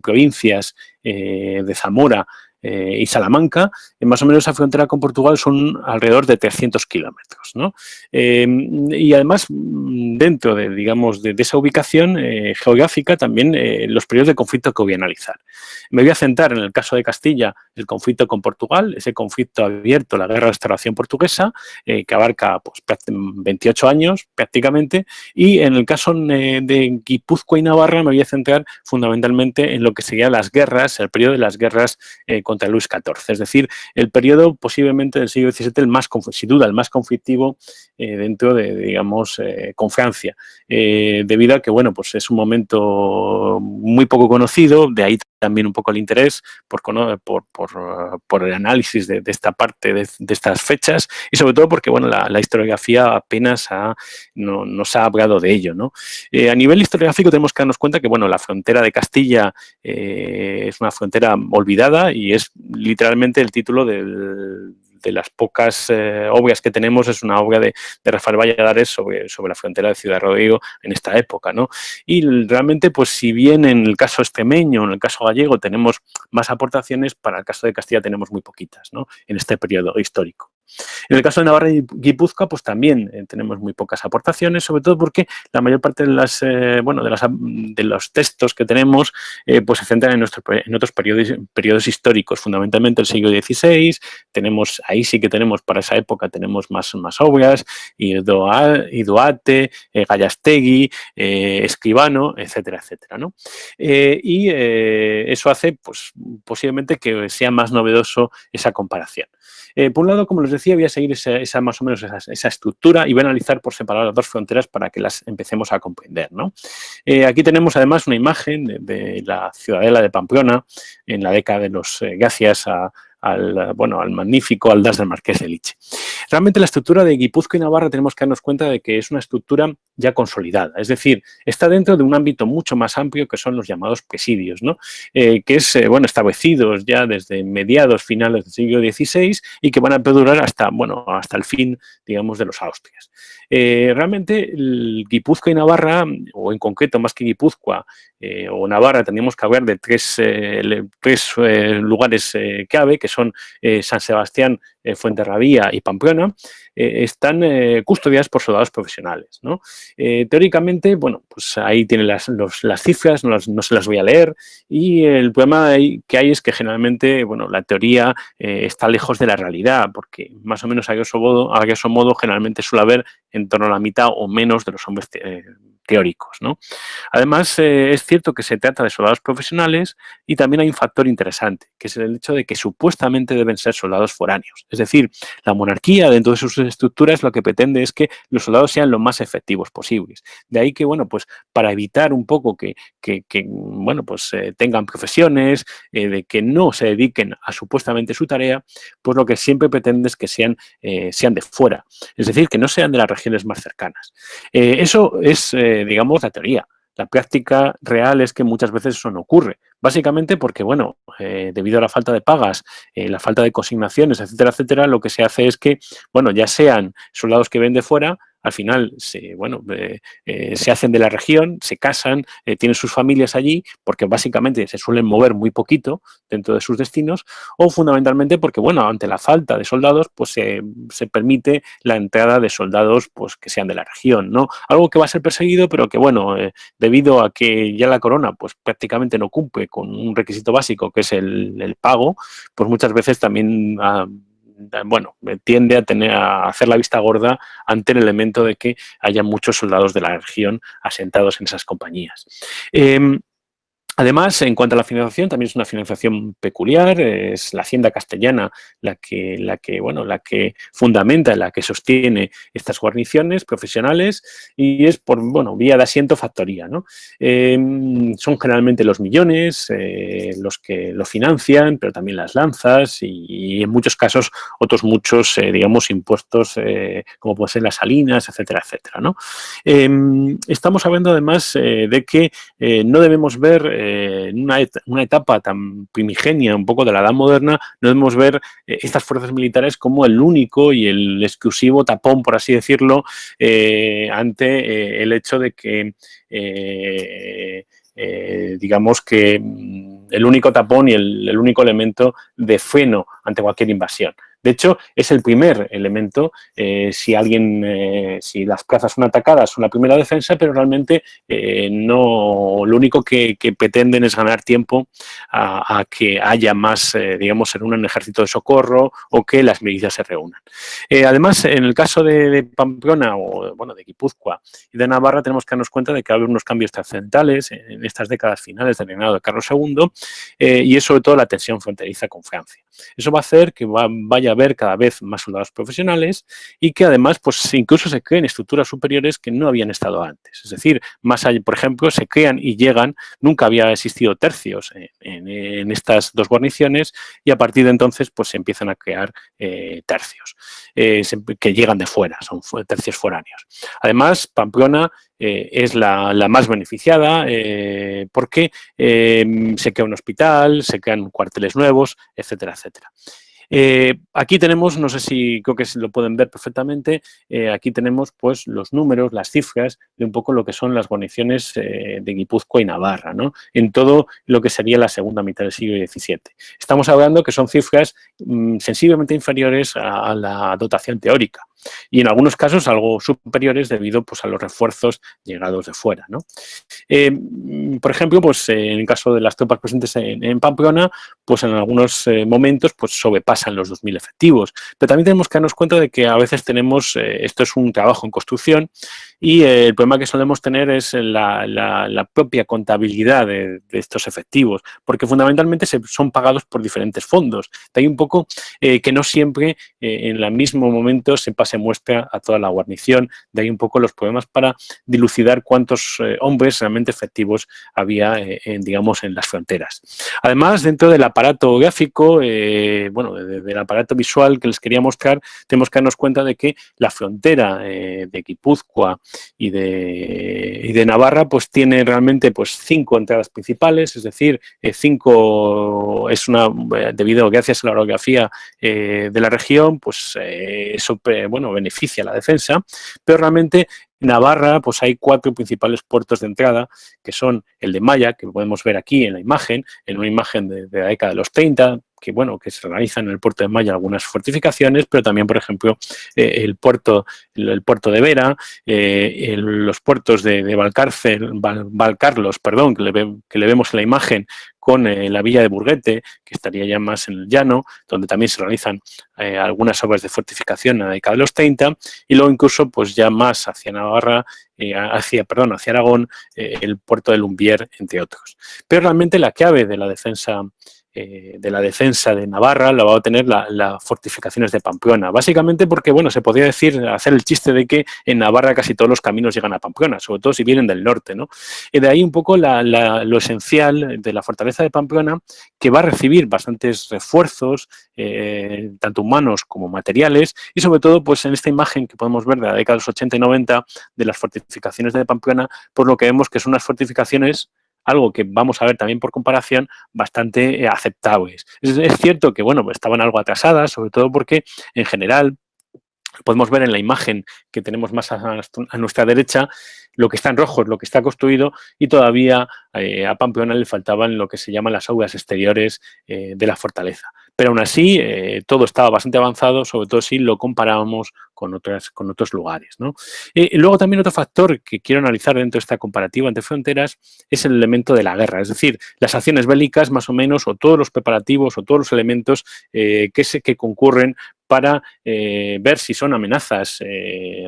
provincias de Zamora y Salamanca, más o menos esa frontera con Portugal son alrededor de 300 kilómetros, ¿no? Y además, dentro de, digamos, de esa ubicación geográfica, también los periodos de conflicto que voy a analizar. Me voy a centrar en el caso de Castilla, el conflicto con Portugal, ese conflicto abierto, la Guerra de Restauración Portuguesa, que abarca pues, 28 años prácticamente, y en el caso de Guipúzcoa y Navarra me voy a centrar fundamentalmente en lo que serían las guerras, el periodo de las guerras contra Luis XIV, es decir, el periodo posiblemente del siglo XVII, sin duda el más conflictivo dentro de, digamos, con Francia, debido a que, bueno, pues es un momento muy poco conocido, de ahí también un poco el interés por el análisis de esta parte, de estas fechas, y sobre todo porque, bueno, la historiografía apenas nos ha hablado de ello, ¿no? A nivel historiográfico tenemos que darnos cuenta que, bueno, la frontera de Castilla es una frontera olvidada y es literalmente el título de las pocas obras que tenemos, es una obra de Rafael Valladares sobre la frontera de Ciudad Rodrigo en esta época, ¿no? Y realmente, pues si bien en el caso extremeño, en el caso gallego, tenemos más aportaciones, para el caso de Castilla tenemos muy poquitas, ¿no? En este periodo histórico. En el caso de Navarra y Guipúzcoa, pues también tenemos muy pocas aportaciones, sobre todo porque la mayor parte de los textos que tenemos pues se centran en otros periodos históricos, fundamentalmente el siglo XVI. Ahí sí que tenemos, para esa época, tenemos más obras, Iduate, Gallastegui, Escribano, etcétera, etcétera, ¿no? Y eso hace, pues, posiblemente que sea más novedoso esa comparación. Por un lado, como les decía, voy a seguir más o menos esa estructura y voy a analizar por separado las dos fronteras para que las empecemos a comprender, ¿no? Aquí tenemos además una imagen de la ciudadela de Pamplona en la década de los gracias al magnífico Aldás del Marqués de Liche. Realmente la estructura de Guipúzcoa y Navarra tenemos que darnos cuenta de que es una estructura ya consolidada, es decir, está dentro de un ámbito mucho más amplio que son los llamados presidios, ¿no? Que es, establecidos ya desde finales del siglo XVI y que van a perdurar hasta el fin, digamos, de los Austrias. Realmente Guipúzcoa y Navarra, o en concreto más que Guipúzcoa o Navarra, tendríamos que hablar de tres lugares clave, que son San Sebastián, Fuenterrabía y Pamplona, están custodiadas por soldados profesionales, ¿no? Teóricamente, bueno, pues ahí tienen las cifras, no se las voy a leer, y el problema que hay es que generalmente, bueno, la teoría está lejos de la realidad, porque más o menos a grosso modo generalmente suele haber en torno a la mitad o menos de los hombres teóricos, ¿no? Además, es cierto que se trata de soldados profesionales y también hay un factor interesante, que es el hecho de que supuestamente deben ser soldados foráneos. Es decir, la monarquía, dentro de sus estructuras, lo que pretende es que los soldados sean lo más efectivos posibles. De ahí que, bueno, pues para evitar un poco bueno, pues tengan profesiones, de que no se dediquen a supuestamente su tarea, pues lo que siempre pretende es que sean de fuera. Es decir, que no sean de las regiones más cercanas. Eso es, digamos, la teoría. La práctica real es que muchas veces eso no ocurre. Básicamente porque, bueno, debido a la falta de pagas, la falta de consignaciones, etcétera, etcétera, lo que se hace es que, bueno, ya sean soldados que ven de fuera, al final se hacen de la región, se casan, tienen sus familias allí, porque básicamente se suelen mover muy poquito dentro de sus destinos, o fundamentalmente porque, bueno, ante la falta de soldados, pues se permite la entrada de soldados pues que sean de la región, ¿no? Algo que va a ser perseguido, pero que, bueno, debido a que ya la corona pues prácticamente no cumple con un requisito básico, que es el pago, pues muchas veces también bueno, tiende a hacer la vista gorda ante el elemento de que haya muchos soldados de la región asentados en esas compañías. Además, en cuanto a la financiación, también es una financiación peculiar, es la Hacienda castellana la que fundamenta, la que sostiene estas guarniciones profesionales y es por, bueno, vía de asiento factoría, ¿no? Son generalmente los millones los que lo financian, pero también las lanzas y en muchos casos otros muchos, digamos, impuestos como pueden ser las salinas, etcétera, etcétera, ¿no? Estamos hablando además de que no debemos ver en una etapa tan primigenia, un poco de la edad moderna, no debemos ver estas fuerzas militares como el único y el exclusivo tapón, por así decirlo, ante el hecho de que, digamos que el único tapón y el único elemento de freno ante cualquier invasión. De hecho, es el primer elemento si las plazas son atacadas, son la primera defensa, pero realmente no, lo único que pretenden es ganar tiempo a que haya más, digamos, se reúnan un ejército de socorro o que las milicias se reúnan. Además, en el caso de Pamplona o, bueno, de Guipúzcoa y de Navarra, tenemos que darnos cuenta de que va a haber unos cambios trascendentales en estas décadas finales del reinado de Carlos II y es sobre todo la tensión fronteriza con Francia. Eso va a hacer que vaya a haber cada vez más soldados profesionales y que además pues incluso se creen estructuras superiores que no habían estado antes. Es decir, más allá, por ejemplo, se crean y llegan, nunca había existido tercios en estas dos guarniciones y a partir de entonces pues se empiezan a crear tercios que llegan de fuera, son tercios foráneos. Además, Pamplona es la más beneficiada porque se crea un hospital, se crean cuarteles nuevos, etcétera, etcétera. Aquí tenemos, no sé si creo que lo pueden ver perfectamente, aquí tenemos pues los números, las cifras de un poco lo que son las guarniciones de Guipúzcoa y Navarra, ¿no? En todo lo que sería la segunda mitad del siglo XVII. Estamos hablando que son cifras sensiblemente inferiores a la dotación teórica y en algunos casos algo superiores debido pues, a los refuerzos llegados de fuera, ¿no? Por ejemplo, pues en el caso de las tropas presentes en Pamplona, pues en algunos momentos pues sobrepasan los 2.000 efectivos. Pero también tenemos que darnos cuenta de que a veces tenemos, esto es un trabajo en construcción y el problema que solemos tener es la propia contabilidad de estos efectivos, porque fundamentalmente son pagados por diferentes fondos. De ahí un poco que no siempre en el mismo momento se muestra a toda la guarnición, de ahí un poco los problemas para dilucidar cuántos hombres realmente efectivos había, digamos, en las fronteras. Además, dentro del aparato gráfico, bueno, del aparato visual que les quería mostrar, tenemos que darnos cuenta de que la frontera de Guipúzcoa y de Navarra, pues tiene realmente pues 5 entradas principales, es decir, 5 es debido gracias a la orografía de la región, pues eso bueno, beneficia a la defensa, pero realmente en Navarra pues hay 4 principales puertos de entrada, que son el de Maya, que podemos ver aquí en la imagen, en una imagen de la década de los 30, bueno, que se realizan en el puerto de Maya algunas fortificaciones, pero también, por ejemplo, el puerto de Vera, los puertos de Valcarlos, perdón, que le vemos en la imagen, con la villa de Burguete, que estaría ya más en el llano, donde también se realizan algunas obras de fortificación en la década de los 30, y luego incluso pues ya más hacia Navarra, hacia Aragón, el puerto de Lumbier, entre otros. Pero realmente la clave de la defensa de Navarra la va a tener las fortificaciones de Pamplona, básicamente porque, bueno, se podría hacer el chiste de que en Navarra casi todos los caminos llegan a Pamplona, sobre todo si vienen del norte, ¿no? Y de ahí un poco lo esencial de la fortaleza de Pamplona, que va a recibir bastantes refuerzos, tanto humanos como materiales, y sobre todo, pues en esta imagen que podemos ver de la década de los 80 y 90 de las fortificaciones de Pamplona, por lo que vemos que son unas fortificaciones, algo que vamos a ver también por comparación, bastante aceptables. Es cierto que, bueno, estaban algo atrasadas, sobre todo porque, en general, podemos ver en la imagen que tenemos más a nuestra derecha, lo que está en rojo es lo que está construido, y todavía a Pamplona le faltaban lo que se llaman las aulas exteriores de la fortaleza. Pero aún así, todo estaba bastante avanzado, sobre todo si lo comparábamos con otros lugares, ¿no? Luego también otro factor que quiero analizar dentro de esta comparativa entre fronteras es el elemento de la guerra, es decir, las acciones bélicas más o menos, o todos los preparativos o todos los elementos que concurren para ver si son amenazas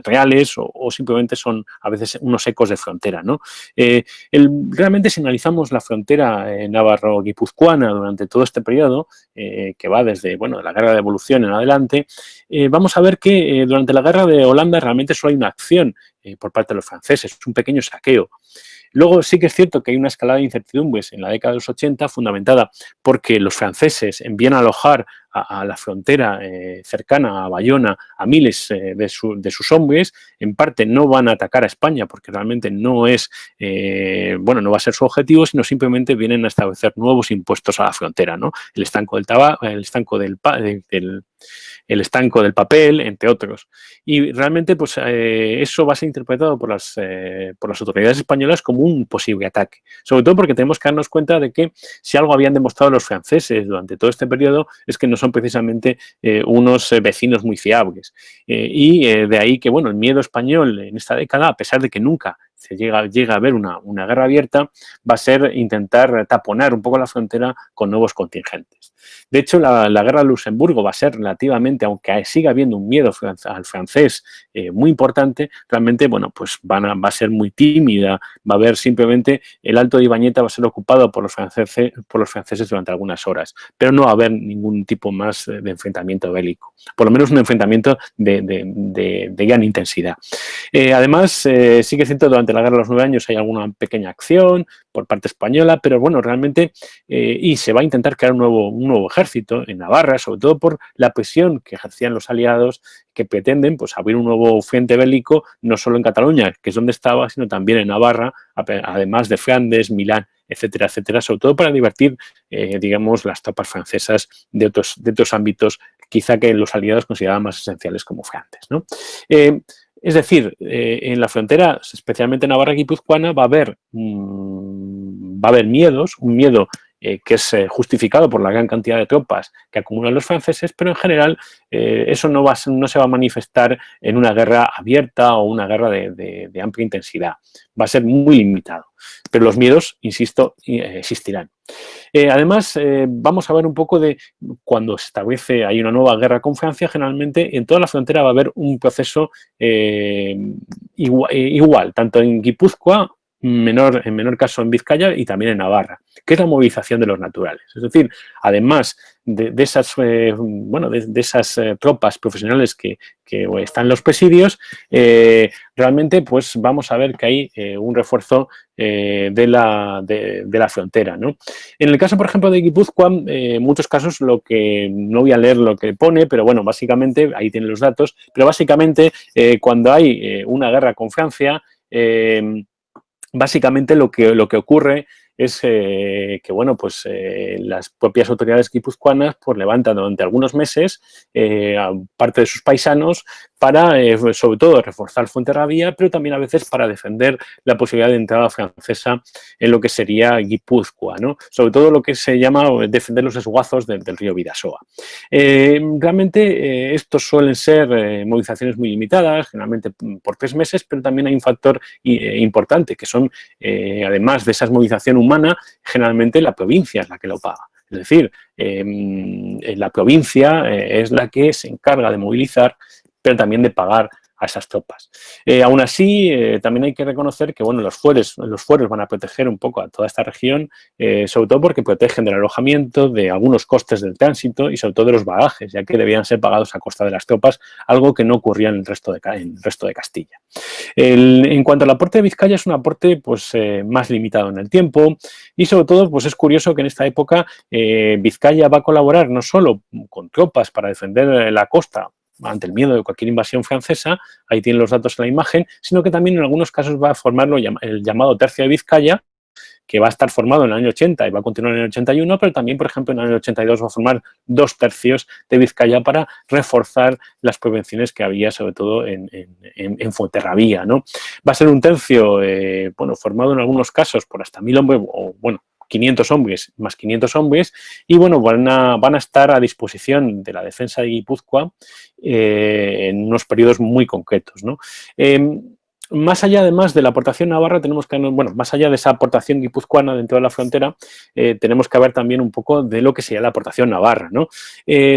reales o simplemente son a veces unos ecos de frontera, ¿no? Realmente, si analizamos la frontera navarro-guipuzcoana durante todo este periodo, que va desde, bueno, la Guerra de Evolución en adelante, vamos a ver que durante la Guerra de Holanda realmente solo hay una acción por parte de los franceses, un pequeño saqueo. Luego sí que es cierto que hay una escalada de incertidumbres en la década de los 80 fundamentada porque los franceses envían a alojar a la frontera cercana a Bayona a miles de sus hombres. En parte no van a atacar a España porque realmente no es, no va a ser su objetivo, sino simplemente vienen a establecer nuevos impuestos a la frontera, ¿no? El estanco del tabaco, el estanco del papel, entre otros. Y realmente, pues eso va a ser interpretado por las autoridades españolas como un posible ataque. Sobre todo porque tenemos que darnos cuenta de que si algo habían demostrado los franceses durante todo este periodo es que no son precisamente unos vecinos muy fiables. De ahí que, bueno, el miedo español en esta década, a pesar de que nunca se llega a haber una guerra abierta, va a ser intentar taponar un poco la frontera con nuevos contingentes. De hecho, la guerra de Luxemburgo va a ser relativamente, aunque siga habiendo un miedo al francés muy importante, realmente, bueno, pues va a ser muy tímida. Va a haber simplemente el Alto de Ibañeta va a ser ocupado por los franceses durante algunas horas, pero no va a haber ningún tipo más de enfrentamiento bélico, por lo menos un enfrentamiento de gran intensidad. Además, sí que es cierto, durante la Guerra de los 9 años hay alguna pequeña acción por parte española, pero bueno, realmente, y se va a intentar crear un nuevo ejército en Navarra, sobre todo por la presión que ejercían los aliados, que pretenden, pues, abrir un nuevo frente bélico, no solo en Cataluña, que es donde estaba, sino también en Navarra, además de Flandes, Milán, etcétera, etcétera, sobre todo para divertir, digamos, las tropas francesas de otros ámbitos, quizá que los aliados consideraban más esenciales, como Flandes, ¿no? Es decir, en la frontera, especialmente navarra-guipuzcoana, va a haber miedos, un miedo que es justificado por la gran cantidad de tropas que acumulan los franceses, pero en general eso no se va a manifestar en una guerra abierta o una guerra de amplia intensidad. Va a ser muy limitado, pero los miedos, insisto, existirán. Además, vamos a ver un poco de cuando se establece, hay una nueva guerra con Francia, generalmente en toda la frontera va a haber un proceso igual, tanto en Guipúzcoa, en menor caso en Vizcaya y también en Navarra, que es la movilización de los naturales. Es decir, además de esas tropas profesionales que están en los presidios, realmente, pues vamos a ver que hay un refuerzo de la frontera, ¿no? En el caso, por ejemplo, de Guipúzcoa, en muchos casos no voy a leer lo que pone, pero bueno, básicamente, ahí tienen los datos, pero básicamente cuando hay una guerra con Francia, básicamente lo que ocurre es que, bueno, pues las propias autoridades guipuzcoanas pues levantan durante algunos meses a parte de sus paisanos para, sobre todo, reforzar Fuenterrabía, pero también a veces para defender la posibilidad de entrada francesa en lo que sería Guipúzcoa, ¿no? Sobre todo lo que se llama defender los esguazos del río Bidasoa. Realmente estos suelen ser movilizaciones muy limitadas, generalmente por 3 meses, pero también hay un factor importante, que son, además de esa movilización humana, generalmente la provincia es la que lo paga. Es decir, la provincia es la que se encarga de movilizar, pero también de pagar a esas tropas. Aún así, también hay que reconocer que bueno, los fueros van a proteger un poco a toda esta región, sobre todo porque protegen del alojamiento, de algunos costes del tránsito y sobre todo de los bagajes, ya que debían ser pagados a costa de las tropas, algo que no ocurría en el resto de Castilla. En cuanto al aporte de Vizcaya, es un aporte pues, más limitado en el tiempo y sobre todo pues, es curioso que en esta época Vizcaya va a colaborar no solo con tropas para defender la costa ante el miedo de cualquier invasión francesa, ahí tienen los datos en la imagen, sino que también en algunos casos va a formar el llamado Tercio de Vizcaya, que va a estar formado en el año 80 y va a continuar en el 81, pero también, por ejemplo, en el año 82 va a formar 2 tercios de Vizcaya para reforzar las prevenciones que había, sobre todo en Fuenterrabía, ¿no? Va a ser un tercio, bueno, formado en algunos casos por hasta 1000 hombres, o bueno, 500 hombres más 500 hombres y bueno, van a estar a disposición de la defensa de Guipúzcoa en unos periodos muy concretos, ¿no? Más allá, además, de la aportación navarra, tenemos que, bueno, más allá de esa aportación guipuzcoana dentro de la frontera, tenemos que ver también un poco de lo que sería la aportación navarra, ¿no?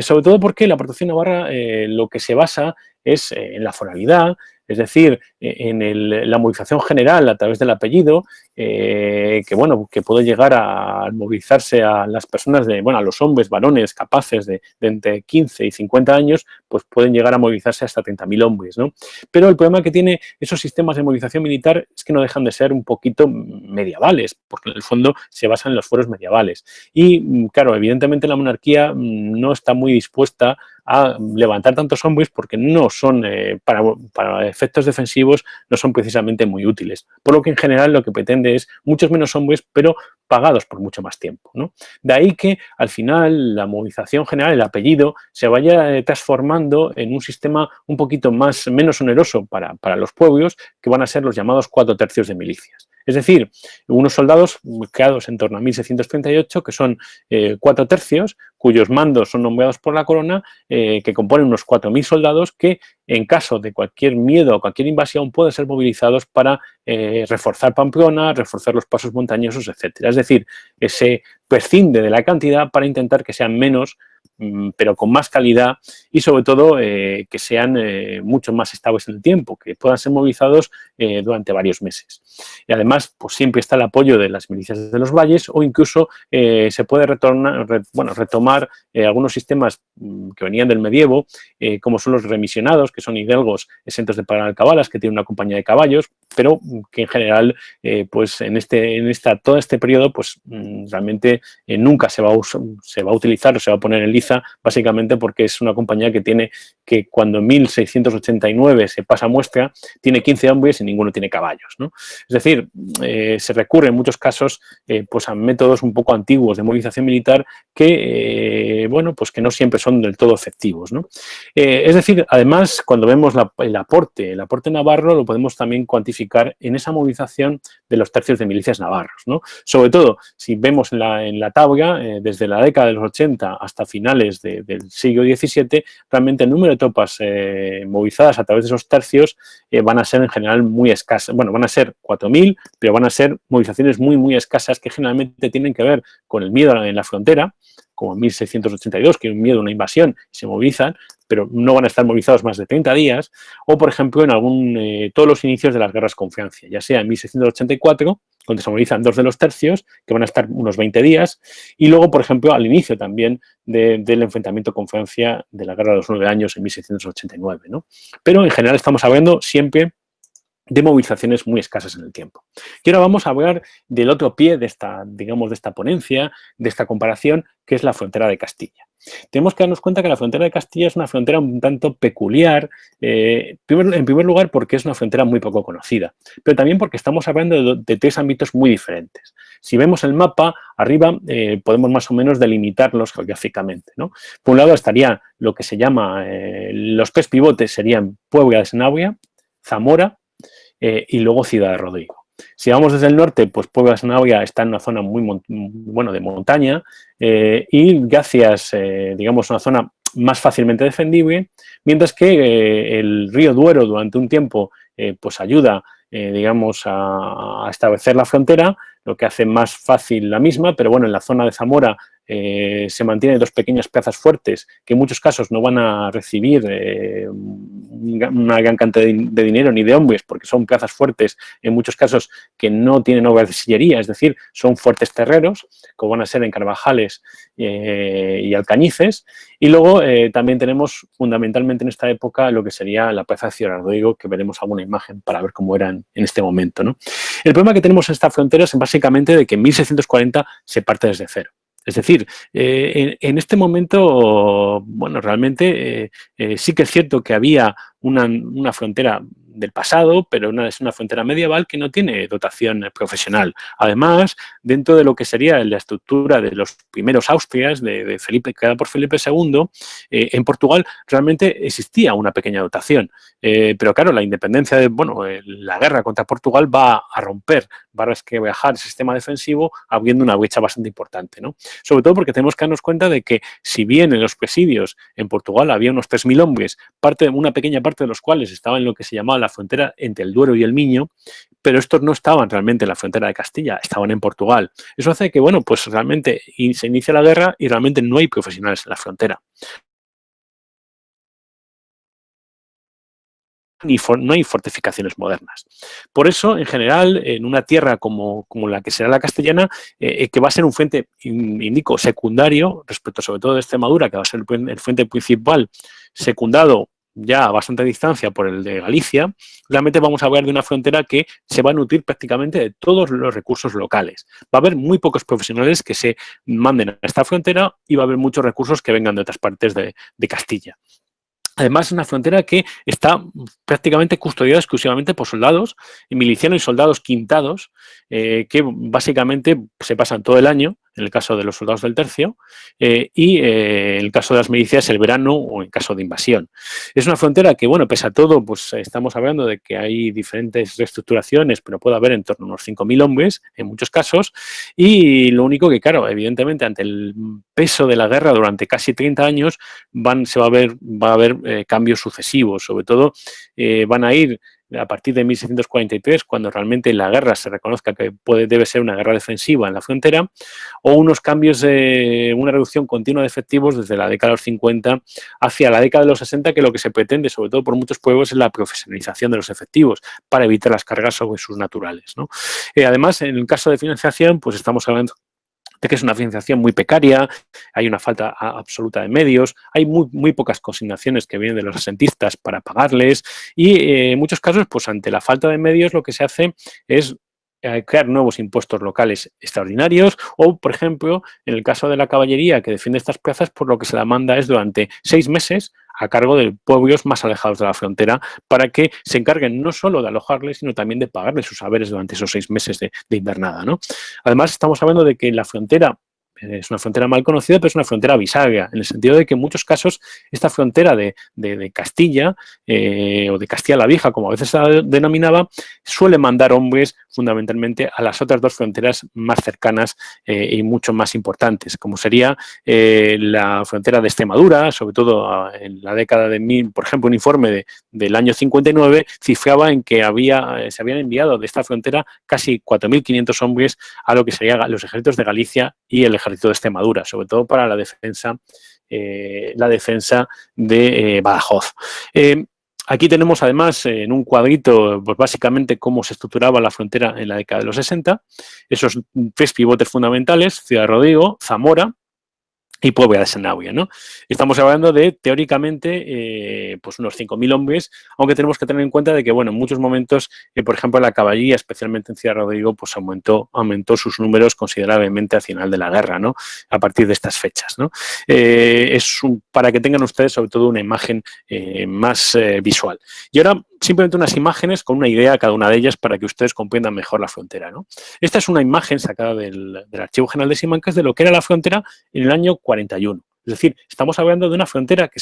Sobre todo porque la aportación navarra lo que se basa es en la foralidad, es decir, en la movilización general a través del apellido, que bueno, que puede llegar a movilizarse a las personas bueno, a los hombres, varones capaces de entre 15 y 50 años, pues pueden llegar a movilizarse hasta 30.000 hombres, ¿no? Pero el problema que tiene esos sistemas de movilización militar es que no dejan de ser un poquito medievales, porque en el fondo se basan en los fueros medievales. Y claro, evidentemente la monarquía no está muy dispuesta a levantar tantos hombres porque no son, para efectos defensivos, no son precisamente muy útiles. Por lo que en general lo que pretende es muchos menos hombres, pero pagados por mucho más tiempo, ¿no? De ahí que al final la movilización general, el apellido, se vaya transformando en un sistema un poquito menos oneroso para los pueblos, que van a ser los llamados 4 tercios de milicias. Es decir, unos soldados creados en torno a 1638, que son 4 tercios, cuyos mandos son nombrados por la corona, que componen unos 4.000 soldados que, en caso de cualquier miedo o cualquier invasión, pueden ser movilizados para reforzar Pamplona, reforzar los pasos montañosos, etc. Es decir, se prescinde de la cantidad para intentar que sean menos, pero con más calidad y sobre todo que sean mucho más estables en el tiempo, que puedan ser movilizados durante varios meses. Y además, pues siempre está el apoyo de las milicias de los valles o incluso se puede retomar algunos sistemas que venían del medievo, como son los remisionados, que son hidalgos exentos de pagar alcabalas, que tienen una compañía de caballos, pero que en general, pues todo este periodo, pues realmente nunca se va a utilizar o se va a poner en liza, básicamente porque es una compañía que cuando en 1689 se pasa a muestra, tiene 15 hombres y ninguno tiene caballos, ¿no? Es decir, se recurre en muchos casos pues a métodos un poco antiguos de movilización militar que, bueno, pues que no siempre son del todo efectivos, ¿no? Es decir, además, cuando vemos el aporte navarro, lo podemos también cuantificar en esa movilización de los tercios de milicias navarros, ¿no? Sobre todo, si vemos en la tabla, desde la década de los 80 hasta finales del siglo XVII, realmente el número de tropas movilizadas a través de esos tercios van a ser en general muy escasas. Bueno, van a ser 4.000, pero van a ser movilizaciones muy, muy escasas que generalmente tienen que ver con el miedo en la frontera, como en 1682, que hay un miedo a una invasión y se movilizan, pero no van a estar movilizados más de 30 días, o por ejemplo en todos los inicios de las guerras con Francia, ya sea en 1684, donde se movilizan 2 de los tercios, que van a estar unos 20 días, y luego, por ejemplo, al inicio también del enfrentamiento con Francia de la Guerra de los 9 años en 1689, ¿no? Pero en general estamos hablando siempre de movilizaciones muy escasas en el tiempo. Y ahora vamos a hablar del otro pie de esta, digamos, de esta ponencia, de esta comparación, que es la frontera de Castilla. Tenemos que darnos cuenta que la frontera de Castilla es una frontera un tanto peculiar, en primer lugar porque es una frontera muy poco conocida, pero también porque estamos hablando de tres ámbitos muy diferentes. Si vemos el mapa, arriba podemos más o menos delimitarlos geográficamente, ¿no? Por un lado estaría lo que se llama, los tres pivotes serían Puebla de Sanabria, Zamora, y luego Ciudad de Rodrigo. Si vamos desde el norte, pues Puebla de Sanabria está en una zona muy de montaña y gracias, digamos, una zona más fácilmente defendible, mientras que el río Duero durante un tiempo pues ayuda, digamos, a establecer la frontera, lo que hace más fácil la misma, pero bueno, en la zona de Zamora se mantienen dos pequeñas plazas fuertes que en muchos casos no van a recibir una gran cantidad de dinero ni de hombres, porque son plazas fuertes en muchos casos que no tienen obras de sillería, es decir, son fuertes terreros, como van a ser en Carvajales y Alcañices. Y luego también tenemos fundamentalmente en esta época lo que sería la plaza de Ciudad Rodrigo, que veremos alguna imagen para ver cómo eran en este momento, ¿no? El problema que tenemos en esta frontera es básicamente de que en 1640 se parte desde cero. Es decir, en este momento, bueno, realmente sí que es cierto que había una frontera del pasado, pero es una frontera medieval que no tiene dotación profesional. Además, dentro de lo que sería la estructura de los primeros Austrias, de Felipe, creada por Felipe II, en Portugal realmente existía una pequeña dotación. Pero claro, la independencia, la guerra contra Portugal va a romper, va a resquebrajar el sistema defensivo, abriendo una brecha bastante importante, ¿no? Sobre todo porque tenemos que darnos cuenta de que si bien en los presidios en Portugal había unos 3.000 hombres, una pequeña parte de los cuales estaban en lo que se llamaba la frontera entre el Duero y el Miño, pero estos no estaban realmente en la frontera de Castilla, estaban en Portugal. Eso hace que, bueno, pues realmente se inicia la guerra y realmente no hay profesionales en la frontera. No hay fortificaciones modernas. Por eso, en general, en una tierra como la que será la castellana, que va a ser un frente, indico, secundario, respecto sobre todo de Extremadura, que va a ser el frente principal, secundado ya a bastante distancia por el de Galicia, realmente vamos a hablar de una frontera que se va a nutrir prácticamente de todos los recursos locales. Va a haber muy pocos profesionales que se manden a esta frontera y va a haber muchos recursos que vengan de otras partes de Castilla. Además, es una frontera que está prácticamente custodiada exclusivamente por soldados, milicianos y soldados quintados, que básicamente se pasan todo el año, en el caso de los soldados del tercio, y en el caso de las milicias el verano o en caso de invasión. Es una frontera que, bueno, pese a todo, pues estamos hablando de que hay diferentes reestructuraciones, pero puede haber en torno a unos 5.000 hombres en muchos casos, y lo único que, claro, evidentemente ante el peso de la guerra durante casi 30 años va a haber cambios sucesivos, sobre todo van a ir a partir de 1643, cuando realmente la guerra se reconozca que debe ser una guerra defensiva en la frontera, o unos cambios de una reducción continua de efectivos desde la década de los 50 hacia la década de los 60, que lo que se pretende, sobre todo por muchos pueblos, es la profesionalización de los efectivos para evitar las cargas sobre sus naturales, ¿no? Además, en el caso de financiación, pues estamos hablando de que es una financiación muy precaria, hay una falta absoluta de medios, hay muy pocas consignaciones que vienen de los asentistas para pagarles y en muchos casos, pues ante la falta de medios lo que se hace es crear nuevos impuestos locales extraordinarios o, por ejemplo, en el caso de la caballería que defiende estas plazas, por lo que se la manda es durante 6 meses a cargo de pueblos más alejados de la frontera para que se encarguen no solo de alojarles, sino también de pagarles sus haberes durante esos 6 meses de invernada, ¿no? Además, estamos hablando de que la frontera es una frontera mal conocida, pero es una frontera bisagra, en el sentido de que en muchos casos esta frontera de Castilla o de Castilla la Vieja, como a veces se denominaba, suele mandar hombres fundamentalmente a las otras dos fronteras más cercanas y mucho más importantes, como sería la frontera de Extremadura, sobre todo en la década de 1000, por ejemplo, un informe del año 59 cifraba en que se habían enviado de esta frontera casi 4.500 hombres a lo que serían los ejércitos de Galicia y el ejército de Extremadura, sobre todo para la defensa de Badajoz. Aquí tenemos además en un cuadrito pues básicamente cómo se estructuraba la frontera en la década de los 60, esos 3 pivotes fundamentales, Ciudad Rodrigo, Zamora, y Puebla de Sanabria, ¿no? Estamos hablando de, teóricamente, pues unos 5.000 hombres, aunque tenemos que tener en cuenta de que, bueno, en muchos momentos, por ejemplo, la caballería, especialmente en Ciudad Rodrigo, pues aumentó sus números considerablemente al final de la guerra, ¿no? A partir de estas fechas, ¿no? Para que tengan ustedes, sobre todo, una imagen más visual. Y ahora, simplemente unas imágenes con una idea cada una de ellas para que ustedes comprendan mejor la frontera, ¿no? Esta es una imagen sacada del Archivo General de Simancas de lo que era la frontera en el año 41. Es decir, estamos hablando de una frontera que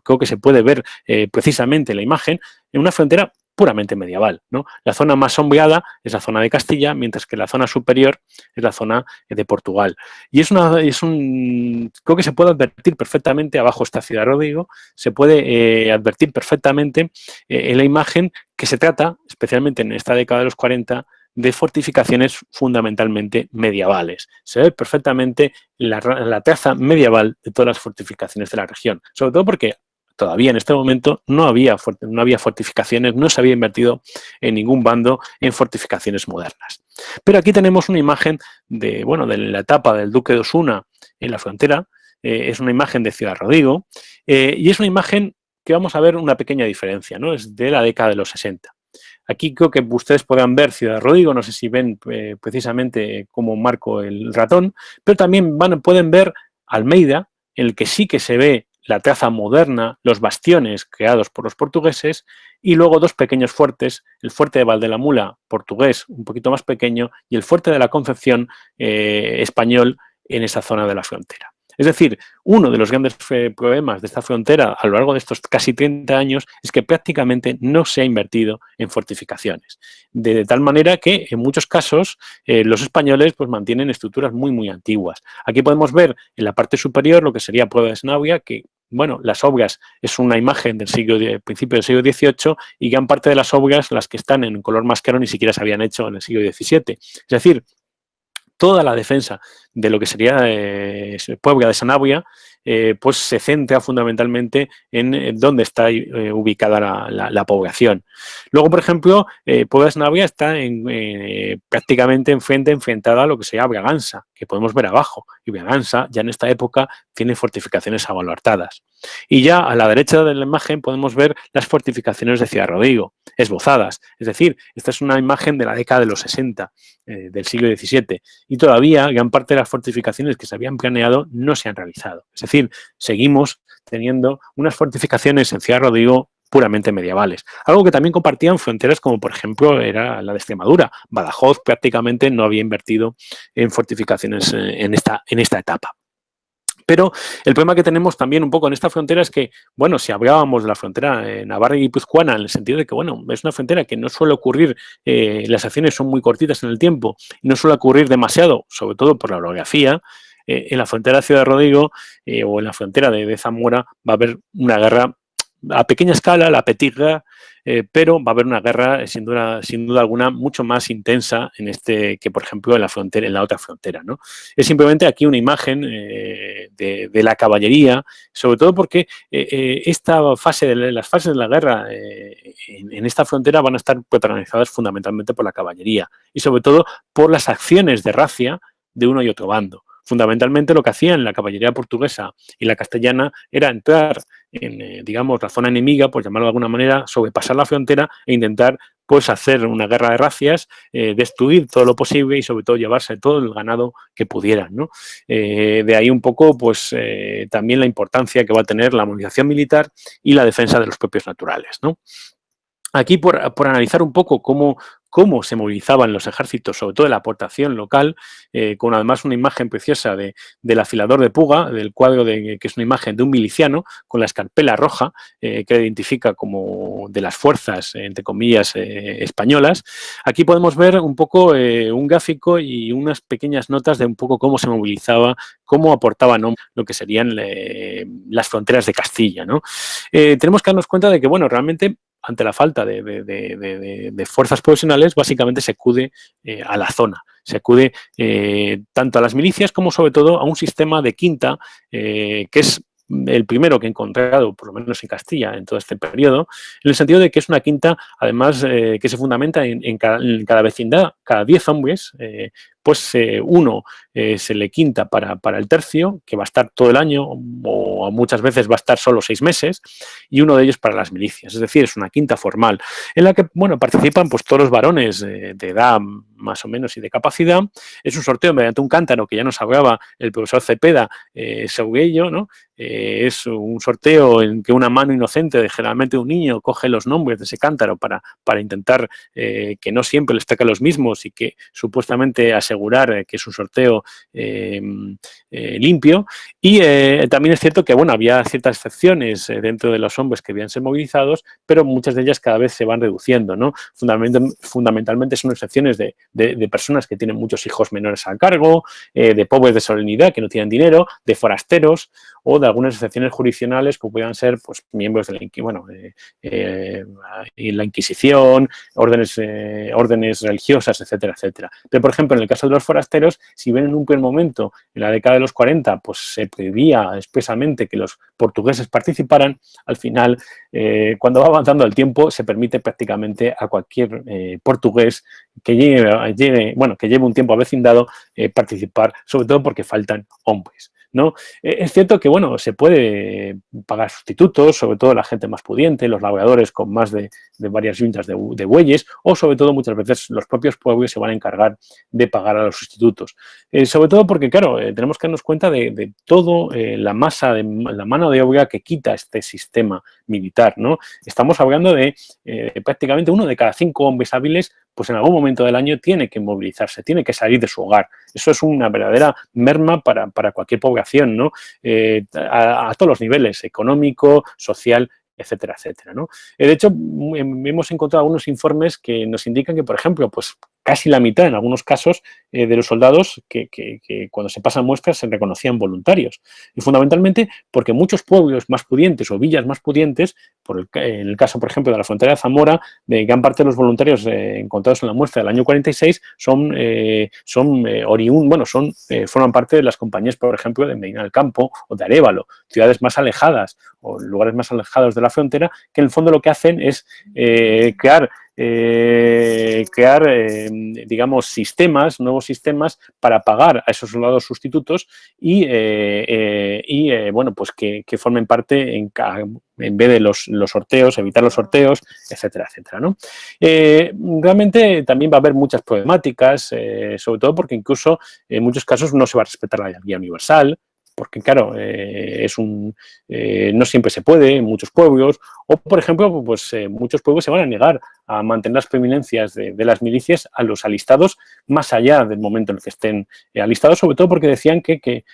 creo que se puede ver precisamente en la imagen, en una frontera puramente medieval, ¿no? La zona más sombreada es la zona de Castilla, mientras que la zona superior es la zona de Portugal. Y creo que se puede advertir perfectamente, abajo está Ciudad Rodrigo, se puede advertir perfectamente en la imagen que se trata, especialmente en esta década de los 40, de fortificaciones fundamentalmente medievales. Se ve perfectamente la traza medieval de todas las fortificaciones de la región, sobre todo porque todavía en este momento no había fortificaciones, no se había invertido en ningún bando en fortificaciones modernas. Pero aquí tenemos una imagen de la etapa del duque de Osuna en la frontera, es una imagen de Ciudad Rodrigo, y es una imagen que vamos a ver una pequeña diferencia, ¿no? Es de la década de los 60. Aquí creo que ustedes podrán ver Ciudad Rodrigo, no sé si ven precisamente cómo marco el ratón, pero también pueden ver Almeida, en el que sí que se ve la traza moderna, los bastiones creados por los portugueses, y luego dos pequeños fuertes, el fuerte de Valdelamula, portugués, un poquito más pequeño, y el fuerte de la Concepción, español, en esa zona de la frontera. Es decir, uno de los grandes problemas de esta frontera a lo largo de estos casi 30 años es que prácticamente no se ha invertido en fortificaciones. De tal manera que en muchos casos los españoles pues, mantienen estructuras muy, muy antiguas. Aquí podemos ver en la parte superior lo que sería Puebla de Sanabria, que bueno, las obras es una imagen del principio del siglo XVIII y gran parte de las obras, las que están en color más claro, ni siquiera se habían hecho en el siglo XVII. Es decir, toda la defensa de lo que sería Puebla de Sanabria, pues se centra fundamentalmente en dónde está ubicada la población. Luego, por ejemplo, Puebla de Sanabria está prácticamente enfrentada a lo que sería Bragança, que podemos ver abajo. Y Bragança, ya en esta época, tiene fortificaciones abaluartadas. Y ya a la derecha de la imagen podemos ver las fortificaciones de Ciudad Rodrigo, esbozadas. Es decir, esta es una imagen de la década de los 60, del siglo XVII. Y todavía gran parte de las fortificaciones que se habían planeado no se han realizado. Es decir, seguimos teniendo unas fortificaciones en Ciudad Rodrigo puramente medievales. Algo que también compartían fronteras como, por ejemplo, era la de Extremadura. Badajoz prácticamente no había invertido en fortificaciones en esta etapa. Pero el problema que tenemos también un poco en esta frontera es que, bueno, si hablábamos de la frontera navarra y guipuzcoana, en el sentido de que, bueno, es una frontera que no suele ocurrir, las acciones son muy cortitas en el tiempo, no suele ocurrir demasiado, sobre todo por la orografía. En la frontera de Ciudad Rodrigo o en la frontera de Zamora va a haber una guerra a pequeña escala, la Petite Guerre, pero va a haber una guerra sin duda alguna mucho más intensa que, por ejemplo, en la otra frontera, ¿no? Es simplemente aquí una imagen de la caballería, sobre todo porque las fases de la guerra en esta frontera van a estar protagonizadas fundamentalmente por la caballería y sobre todo por las acciones de racia de uno y otro bando. Fundamentalmente lo que hacían la caballería portuguesa y la castellana era entrar en, digamos, la zona enemiga, por llamarlo de alguna manera, sobrepasar la frontera e intentar pues hacer una guerra de racias, destruir todo lo posible y sobre todo llevarse todo el ganado que pudieran, ¿no? De ahí un poco pues también la importancia que va a tener la movilización militar y la defensa de los propios naturales, ¿no? Aquí, por analizar un poco cómo se movilizaban los ejércitos, sobre todo de la aportación local, con además una imagen preciosa del afilador de Puga, del cuadro que es una imagen de un miliciano con la escarpela roja, que identifica como de las fuerzas, entre comillas, españolas. Aquí podemos ver un poco un gráfico y unas pequeñas notas de un poco cómo se movilizaba, cómo aportaban lo que serían las fronteras de Castilla, ¿no? Tenemos que darnos cuenta de que, bueno, realmente ante la falta de fuerzas profesionales, básicamente se acude a la zona. Se acude tanto a las milicias como, sobre todo, a un sistema de quinta, que es el primero que he encontrado, por lo menos en Castilla, en todo este periodo, en el sentido de que es una quinta, además, que se fundamenta en cada vecindad, cada 10 hombres, pues uno se le quinta para el tercio, que va a estar todo el año, o muchas veces va a estar solo 6 meses, y uno de ellos para las milicias. Es decir, es una quinta formal, en la que, bueno, participan pues todos los varones de edad más o menos y de capacidad. Es un sorteo mediante un cántaro que ya nos hablaba el profesor Cepeda, Seguello, ¿no? Es un sorteo en que una mano inocente, de generalmente un niño, coge los nombres de ese cántaro para intentar que no siempre les toque los mismos y que supuestamente asegurar que es un sorteo limpio. Y también es cierto que, bueno, había ciertas excepciones dentro de los hombres que debían ser movilizados, pero muchas de ellas cada vez se van reduciendo, ¿no? Fundamentalmente son excepciones de personas que tienen muchos hijos menores a cargo, de pobres de solemnidad que no tienen dinero, de forasteros, o de algunas excepciones jurisdiccionales que puedan ser pues, miembros de la Inquisición, órdenes religiosas, etcétera, etcétera. Pero, por ejemplo, en el caso de los forasteros, si ven en un primer momento, en la década de los 40, pues se pedía expresamente que los portugueses participaran, al final, cuando va avanzando el tiempo, se permite prácticamente a cualquier portugués que lleve un tiempo avecindado participar, sobre todo porque faltan hombres, ¿no? Es cierto que, bueno, se puede pagar sustitutos, sobre todo la gente más pudiente, los labradores con más de varias yuntas de bueyes, o sobre todo muchas veces los propios pueblos se van a encargar de pagar a los sustitutos. Sobre todo porque, claro, tenemos que darnos cuenta de todo la mano de obra que quita este sistema militar, ¿no? Estamos hablando de prácticamente 1 de cada 5 hombres hábiles, pues en algún momento del año tiene que movilizarse, tiene que salir de su hogar. Eso es una verdadera merma para cualquier población, ¿no? A todos los niveles, económico, social, etcétera, etcétera, ¿no? De hecho, hemos encontrado algunos informes que nos indican que, por ejemplo, pues casi la mitad, en algunos casos, de los soldados que cuando se pasan muestras se reconocían voluntarios. Y fundamentalmente porque muchos pueblos más pudientes o villas más pudientes, en el caso, por ejemplo, de la frontera de Zamora, de gran parte de los voluntarios encontrados en la muestra del año 46 forman parte de las compañías, por ejemplo, de Medina del Campo o de Arévalo, ciudades más alejadas o lugares más alejados de la frontera, que en el fondo lo que hacen es crear digamos, nuevos sistemas para pagar a esos soldados sustitutos y bueno, pues que formen parte en vez de los sorteos, evitar los sorteos, etcétera, etcétera, ¿no? Realmente también va a haber muchas problemáticas, sobre todo porque incluso en muchos casos no se va a respetar la guía universal, porque, claro, no siempre se puede en muchos pueblos, o, por ejemplo, pues muchos pueblos se van a negar a mantener las preeminencias de las milicias a los alistados más allá del momento en el que estén alistados, sobre todo porque decían que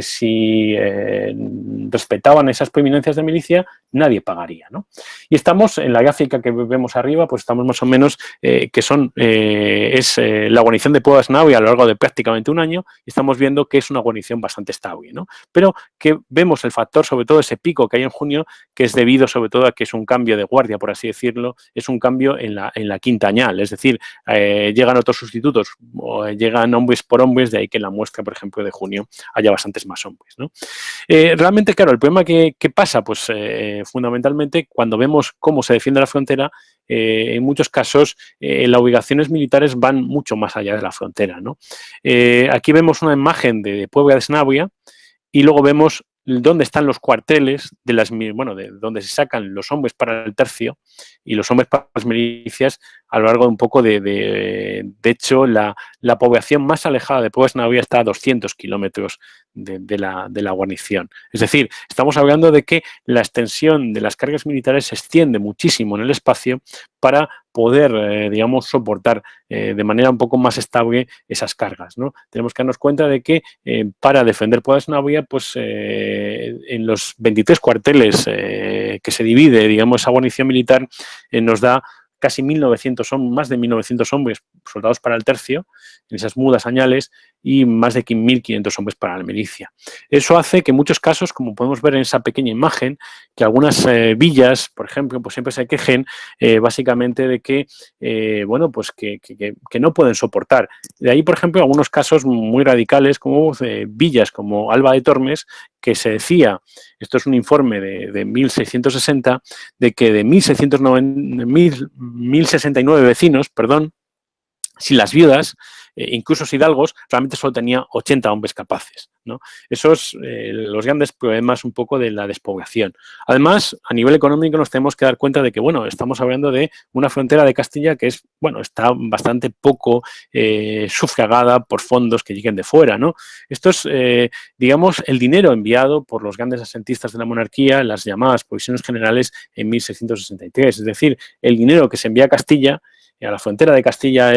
si respetaban esas preeminencias de milicia, nadie pagaría, ¿no? Y estamos, en la gráfica que vemos arriba, pues estamos más o menos, es la guarnición de Puebla de Sanabria a lo largo de prácticamente un año, y estamos viendo que es una guarnición bastante estable, ¿no? Pero que vemos el factor, sobre todo ese pico que hay en junio, que es debido sobre todo a que es un cambio de guardia, por así decirlo, es un cambio en la quinta añal, es decir, llegan otros sustitutos, o llegan hombres por hombres, de ahí que en la muestra, por ejemplo, de junio haya bastantes más hombres, ¿no? Realmente, claro, el problema que pasa, pues fundamentalmente, cuando vemos cómo se defiende la frontera, en muchos casos las obligaciones militares van mucho más allá de la frontera, ¿no? Aquí vemos una imagen de Puebla de Sanabria y luego vemos dónde están los cuarteles de donde se sacan los hombres para el tercio y los hombres para las milicias a lo largo de un poco de hecho, la población más alejada de Puebla de Sanabria está a 200 kilómetros de la guarnición. Es decir, estamos hablando de que la extensión de las cargas militares se extiende muchísimo en el espacio para poder, digamos, soportar de manera un poco más estable esas cargas, ¿no? Tenemos que darnos cuenta de que para defender Puebla de Sanabria, pues en los 23 cuarteles que se divide, digamos, esa guarnición militar, nos da casi 1.900 más de 1.900 hombres soldados para el tercio, en esas mudas añales, y más de 1.500 hombres para la milicia. Eso hace que en muchos casos, como podemos ver en esa pequeña imagen, que algunas villas, por ejemplo, pues siempre se quejen básicamente de que, que no pueden soportar. De ahí, por ejemplo, algunos casos muy radicales, como villas como Alba de Tormes, que se decía, esto es un informe de 1660, de que de 1.069 vecinos, si las viudas incluso hidalgos, realmente solo tenía 80 hombres capaces, ¿no? Esos los grandes problemas un poco de la despoblación. Además, a nivel económico nos tenemos que dar cuenta de que, bueno, estamos hablando de una frontera de Castilla que es, bueno, está bastante poco sufragada por fondos que lleguen de fuera, ¿no? Esto es, digamos, el dinero enviado por los grandes asentistas de la monarquía en las llamadas provisiones generales en 1663. Es decir, el dinero que se envía a Castilla, a la frontera de Castilla,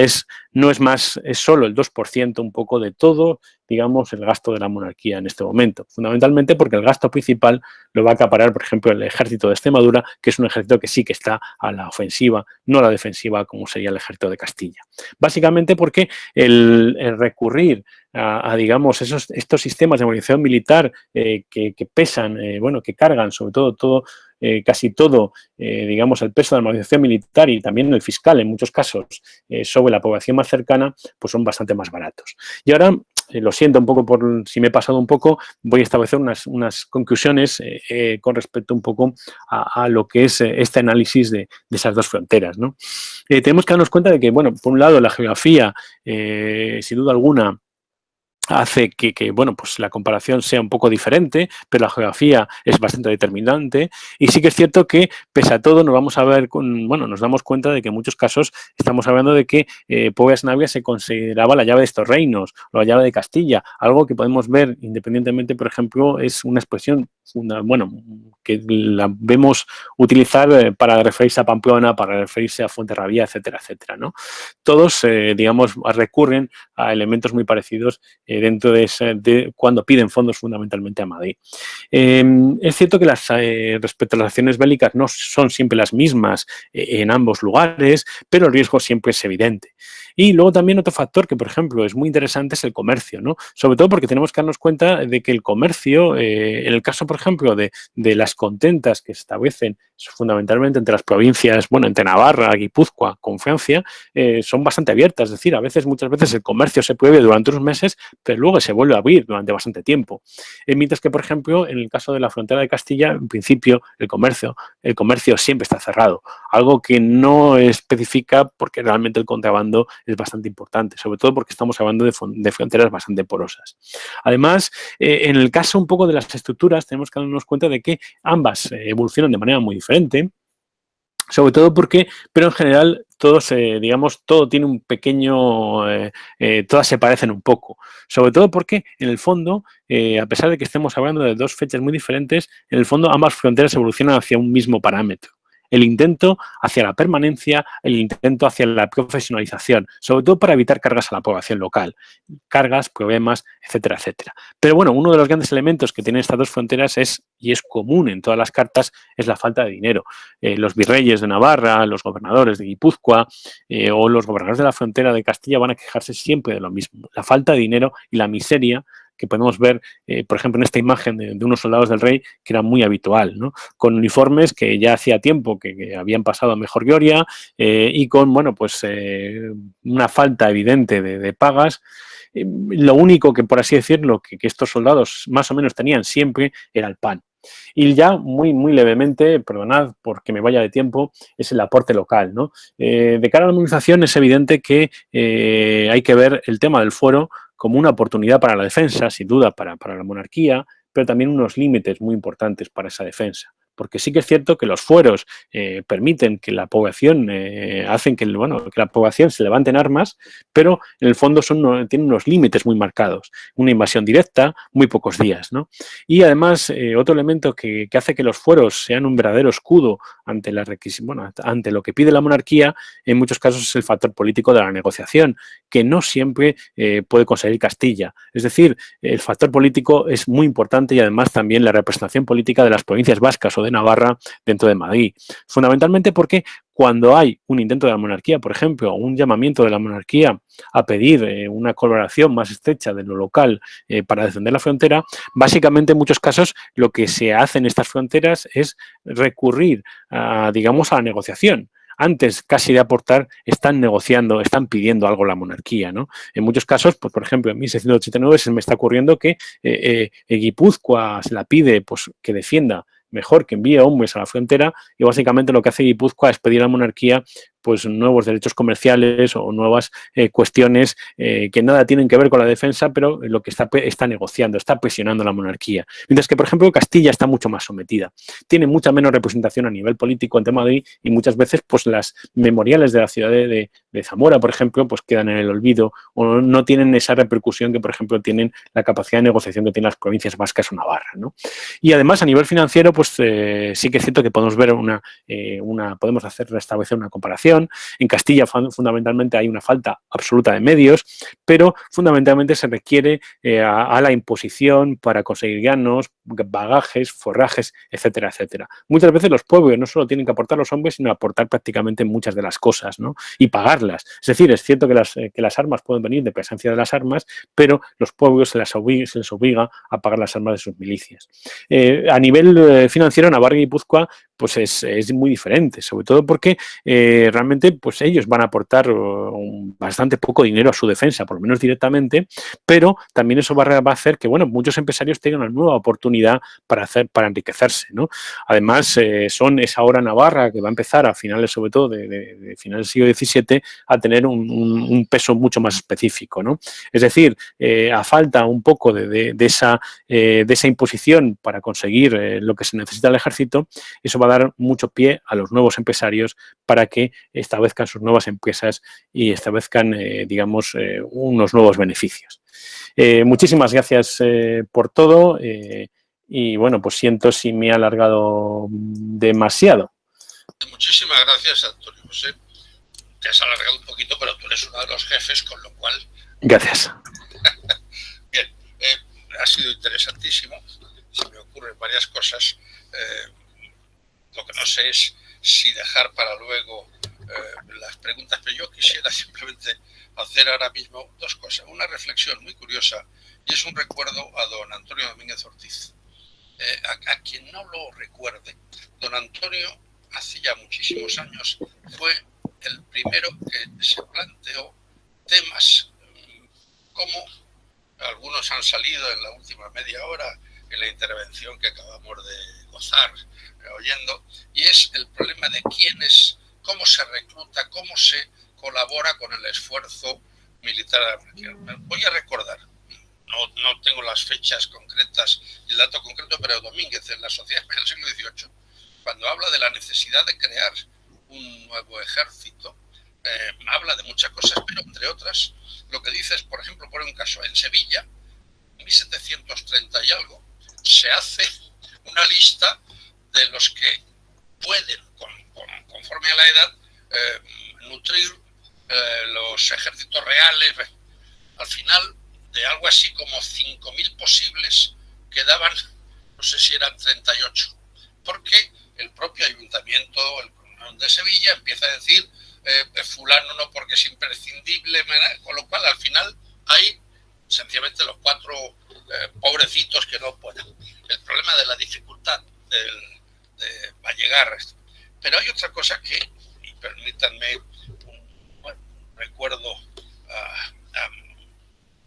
no es más, es solo el 2% un poco de todo, digamos, el gasto de la monarquía en este momento. Fundamentalmente porque el gasto principal lo va a acaparar, por ejemplo, el ejército de Extremadura, que es un ejército que sí que está a la ofensiva, no a la defensiva como sería el ejército de Castilla. Básicamente porque el recurrir digamos, estos sistemas de movilización militar que pesan, bueno, que cargan sobre todo casi todo, digamos, el peso de la movilización militar y también el fiscal en muchos casos sobre la población más cercana, pues son bastante más baratos. Y ahora, lo siento un poco por si me he pasado un poco, voy a establecer unas conclusiones con respecto un poco a lo que es este análisis de esas dos fronteras, ¿no? Tenemos que darnos cuenta de que, bueno, por un lado la geografía, sin duda alguna, hace que, bueno, pues la comparación sea un poco diferente, pero la geografía es bastante determinante y sí que es cierto que, pese a todo, nos vamos a ver bueno, nos damos cuenta de que en muchos casos estamos hablando de que Povas Navia se consideraba la llave de estos reinos, o la llave de Castilla, algo que podemos ver independientemente, por ejemplo, es una expresión, bueno, que la vemos utilizar para referirse a Pamplona, para referirse a Fuenterrabía, etcétera, etcétera, ¿no? Todos, digamos, recurren a elementos muy parecidos dentro de cuando piden fondos fundamentalmente a Madrid. Es cierto que respecto a las acciones bélicas no son siempre las mismas en ambos lugares, pero el riesgo siempre es evidente. Y luego también otro factor que, por ejemplo, es muy interesante es el comercio, ¿no? Sobre todo porque tenemos que darnos cuenta de que el comercio, en el caso, por ejemplo, de las contentas que se establecen fundamentalmente entre las provincias, bueno, entre Navarra, Guipúzcoa, con Francia, son bastante abiertas. Es decir, muchas veces el comercio se prohíbe durante unos meses, pero luego se vuelve a abrir durante bastante tiempo. Mientras que, por ejemplo, en el caso de la frontera de Castilla, en principio, el comercio siempre está cerrado, algo que no especifica porque realmente el contrabando es bastante importante, sobre todo porque estamos hablando de fronteras bastante porosas. Además, en el caso un poco de las estructuras, tenemos que darnos cuenta de que ambas evolucionan de manera muy diferente, sobre todo porque, pero en general, todos, digamos, todo tiene un pequeño, todas se parecen un poco. Sobre todo porque, en el fondo, a pesar de que estemos hablando de dos fechas muy diferentes, en el fondo ambas fronteras evolucionan hacia un mismo parámetro. El intento hacia la permanencia, el intento hacia la profesionalización, sobre todo para evitar cargas a la población local, cargas, problemas, etcétera, etcétera. Pero bueno, uno de los grandes elementos que tienen estas dos fronteras y es común en todas las cartas, es la falta de dinero. Los virreyes de Navarra, los gobernadores de Guipúzcoa o los gobernadores de la frontera de Castilla van a quejarse siempre de lo mismo, la falta de dinero y la miseria que podemos ver, por ejemplo, en esta imagen de unos soldados del rey, que era muy habitual, ¿no? Con uniformes que ya hacía tiempo que habían pasado a mejor gloria y con, bueno, pues una falta evidente de pagas. Lo único que, por así decirlo, que estos soldados más o menos tenían siempre era el pan. Y ya muy, muy levemente, perdonad porque me vaya de tiempo, es el aporte local, ¿no? De cara a la movilización es evidente que hay que ver el tema del fuero como una oportunidad para la defensa, sin duda para la monarquía, pero también unos límites muy importantes para esa defensa. Porque sí que es cierto que los fueros permiten que la población, hacen que la población se levante en armas, pero en el fondo tienen unos límites muy marcados. Una invasión directa, muy pocos días, ¿no? Y además, otro elemento que hace que los fueros sean un verdadero escudo ante ante lo que pide la monarquía, en muchos casos es el factor político de la negociación, que no siempre puede conseguir Castilla. Es decir, el factor político es muy importante y además también la representación política de las provincias vascas o de Navarra dentro de Madrid. Fundamentalmente porque cuando hay un intento de la monarquía, por ejemplo, o un llamamiento de la monarquía a pedir una colaboración más estrecha de lo local para defender la frontera, básicamente en muchos casos lo que se hace en estas fronteras es recurrir digamos, a la negociación. Antes casi de aportar, están negociando, están pidiendo algo a la monarquía, ¿no? En muchos casos, pues, por ejemplo, en 1689 se me está ocurriendo que Guipúzcoa se la pide pues, que defienda mejor, que envíe hombres a la frontera y básicamente lo que hace Guipúzcoa es pedir a la monarquía pues nuevos derechos comerciales o nuevas cuestiones que nada tienen que ver con la defensa, pero lo que está negociando, está presionando la monarquía. Mientras que, por ejemplo, Castilla está mucho más sometida. Tiene mucha menos representación a nivel político ante Madrid y muchas veces pues las memoriales de la ciudad de Zamora, por ejemplo, pues quedan en el olvido o no tienen esa repercusión que, por ejemplo, tienen la capacidad de negociación que tienen las provincias vascas o Navarra, ¿no? Y además, a nivel financiero, pues sí que es cierto que podemos ver podemos restablecer una comparación. En Castilla, fundamentalmente, hay una falta absoluta de medios, pero fundamentalmente se requiere a la imposición para conseguir llanos, bagajes, forrajes, etcétera, etcétera. Muchas veces los pueblos no solo tienen que aportar los hombres, sino aportar prácticamente muchas de las cosas, ¿no? Y pagarlas. Es decir, es cierto que las armas pueden venir de presencia de las armas, pero los pueblos se les obliga a pagar las armas de sus milicias. A nivel financiero, Navarra y Guipúzcoa pues es muy diferente, sobre todo porque realmente pues ellos van a aportar bastante poco dinero a su defensa, por lo menos directamente, pero también eso va a hacer que bueno, muchos empresarios tengan una nueva oportunidad para enriquecerse, ¿no? Además, es ahora Navarra que va a empezar a finales, sobre todo de finales del siglo XVII, a tener un peso mucho más específico, ¿no? Es decir, a falta un poco de esa imposición para conseguir lo que se necesita del ejército, eso va a dar mucho pie a los nuevos empresarios para que establezcan sus nuevas empresas y establezcan, digamos, unos nuevos beneficios. Muchísimas gracias por todo y bueno, pues siento si me he alargado demasiado. Muchísimas gracias, Antonio José. Te has alargado un poquito, pero tú eres uno de los jefes, con lo cual... Gracias. Bien, ha sido interesantísimo. Se me ocurren varias cosas. Lo que no sé es si dejar para luego las preguntas, pero yo quisiera simplemente hacer ahora mismo dos cosas. Una reflexión muy curiosa y es un recuerdo a don Antonio Domínguez Ortiz. A quien no lo recuerde, don Antonio hace ya muchísimos años fue el primero que se planteó temas como algunos han salido en la última media hora en la intervención que acabamos de gozar oyendo, y es el problema de quiénes, cómo se recluta, cómo se colabora con el esfuerzo militar. Voy a recordar, no tengo las fechas concretas y el dato concreto, pero Domínguez en la Sociedad Española del siglo XVIII, cuando habla de la necesidad de crear un nuevo ejército, habla de muchas cosas, pero entre otras, lo que dice es, por ejemplo, por un caso, en Sevilla, en 1730 y algo, se hace una lista de los que pueden, conforme a la edad, nutrir los ejércitos reales. Al final, de algo así como 5.000 posibles, quedaban, no sé si eran 38, porque el propio ayuntamiento de Sevilla empieza a decir fulano no porque es imprescindible, con lo cual al final hay sencillamente los 4 pobrecitos que no pueden. El problema de la dificultad va a llegar a esto. Pero hay otra cosa que, y permítanme un recuerdo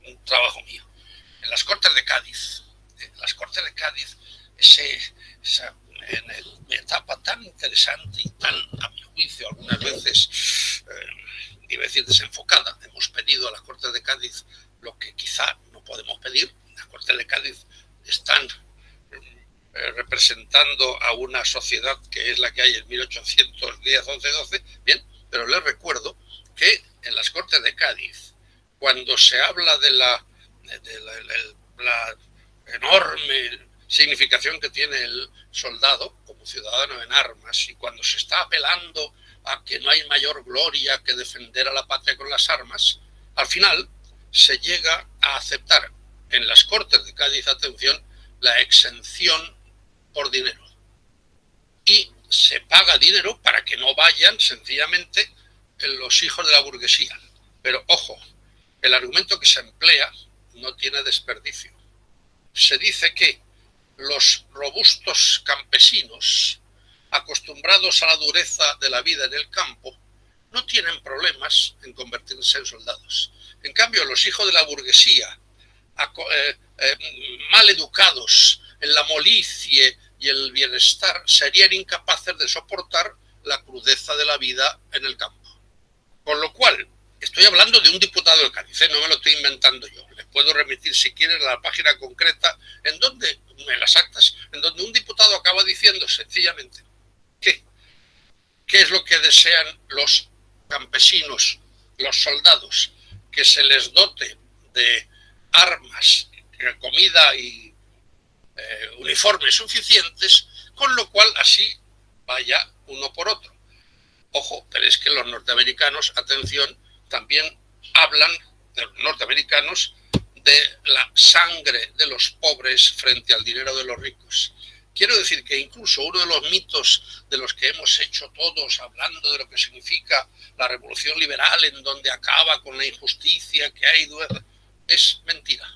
un trabajo mío. En las Cortes de Cádiz, esa etapa tan interesante y tan, a mi juicio, algunas veces, iba a decir desenfocada, hemos pedido a las Cortes de Cádiz lo que quizá no podemos pedir. Las Cortes de Cádiz están representando a una sociedad que es la que hay en 1810, 11, 12, bien, pero les recuerdo que en las Cortes de Cádiz, cuando se habla de la enorme significación que tiene el soldado como ciudadano en armas, y cuando se está apelando a que no hay mayor gloria que defender a la patria con las armas, al final se llega a aceptar en las Cortes de Cádiz, atención, la exención por dinero. Y se paga dinero para que no vayan sencillamente los hijos de la burguesía. Pero ojo, el argumento que se emplea no tiene desperdicio. Se dice que los robustos campesinos, acostumbrados a la dureza de la vida en el campo, no tienen problemas en convertirse en soldados. En cambio, los hijos de la burguesía, mal educados en la molicie y el bienestar, serían incapaces de soportar la crudeza de la vida en el campo. Con lo cual, estoy hablando de un diputado de Cádiz, no me lo estoy inventando yo. Les puedo remitir, si quieren, a la página concreta en las actas, en donde un diputado acaba diciendo sencillamente que qué es lo que desean los campesinos, los soldados, que se les dote de armas, comida y uniformes suficientes, con lo cual así vaya uno por otro. Ojo, pero es que los norteamericanos, atención, también hablan de los norteamericanos de la sangre de los pobres frente al dinero de los ricos. Quiero decir que incluso uno de los mitos de los que hemos hecho todos, hablando de lo que significa la revolución liberal, en donde acaba con la injusticia que hay, es mentira.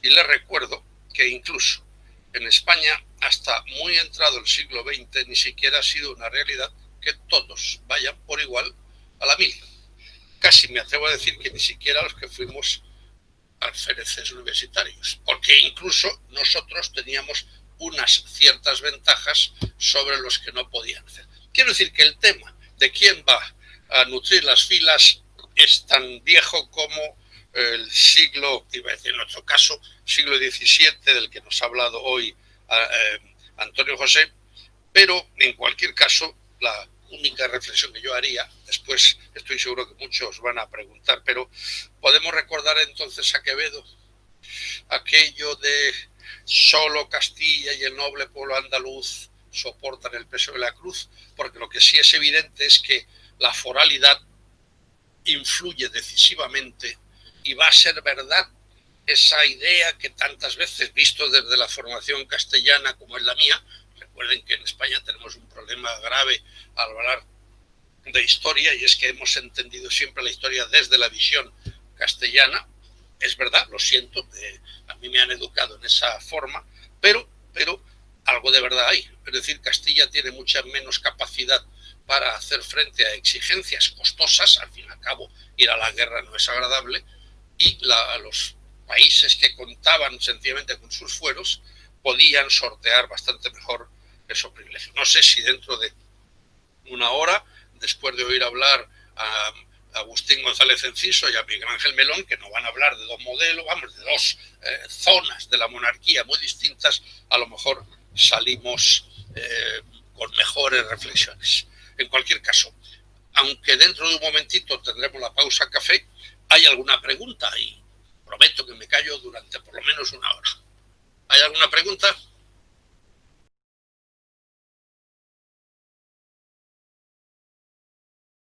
Y les recuerdo que incluso en España, hasta muy entrado el siglo XX, ni siquiera ha sido una realidad que todos vayan por igual a la mili. Casi me atrevo a decir que ni siquiera los que fuimos alféreces universitarios, porque incluso nosotros teníamos unas ciertas ventajas sobre los que no podían hacer. Quiero decir que el tema de quién va a nutrir las filas es tan viejo como el siglo, iba a decir en nuestro caso, siglo XVII, del que nos ha hablado hoy Antonio José, pero en cualquier caso, la única reflexión que yo haría, después estoy seguro que muchos van a preguntar, pero podemos recordar entonces a Quevedo, aquello de solo Castilla y el noble pueblo andaluz soportan el peso de la cruz, porque lo que sí es evidente es que la foralidad influye decisivamente y va a ser verdad esa idea que tantas veces, visto desde la formación castellana como es la mía, recuerden que en España tenemos un problema grave al hablar de historia, y es que hemos entendido siempre la historia desde la visión castellana. Es verdad, lo siento, a mí me han educado en esa forma, pero algo de verdad hay. Es decir, Castilla tiene mucha menos capacidad para hacer frente a exigencias costosas. Al fin y al cabo, ir a la guerra no es agradable, y los países que contaban sencillamente con sus fueros podían sortear bastante mejor esos privilegios. No sé si dentro de una hora, después de oír hablar a Agustín González Enciso y a Miguel Ángel Melón, que nos van a hablar de dos modelos, de dos zonas de la monarquía muy distintas, a lo mejor salimos con mejores reflexiones. En cualquier caso, aunque dentro de un momentito tendremos la pausa café, ¿hay alguna pregunta? Y prometo que me callo durante por lo menos una hora. ¿Hay alguna pregunta?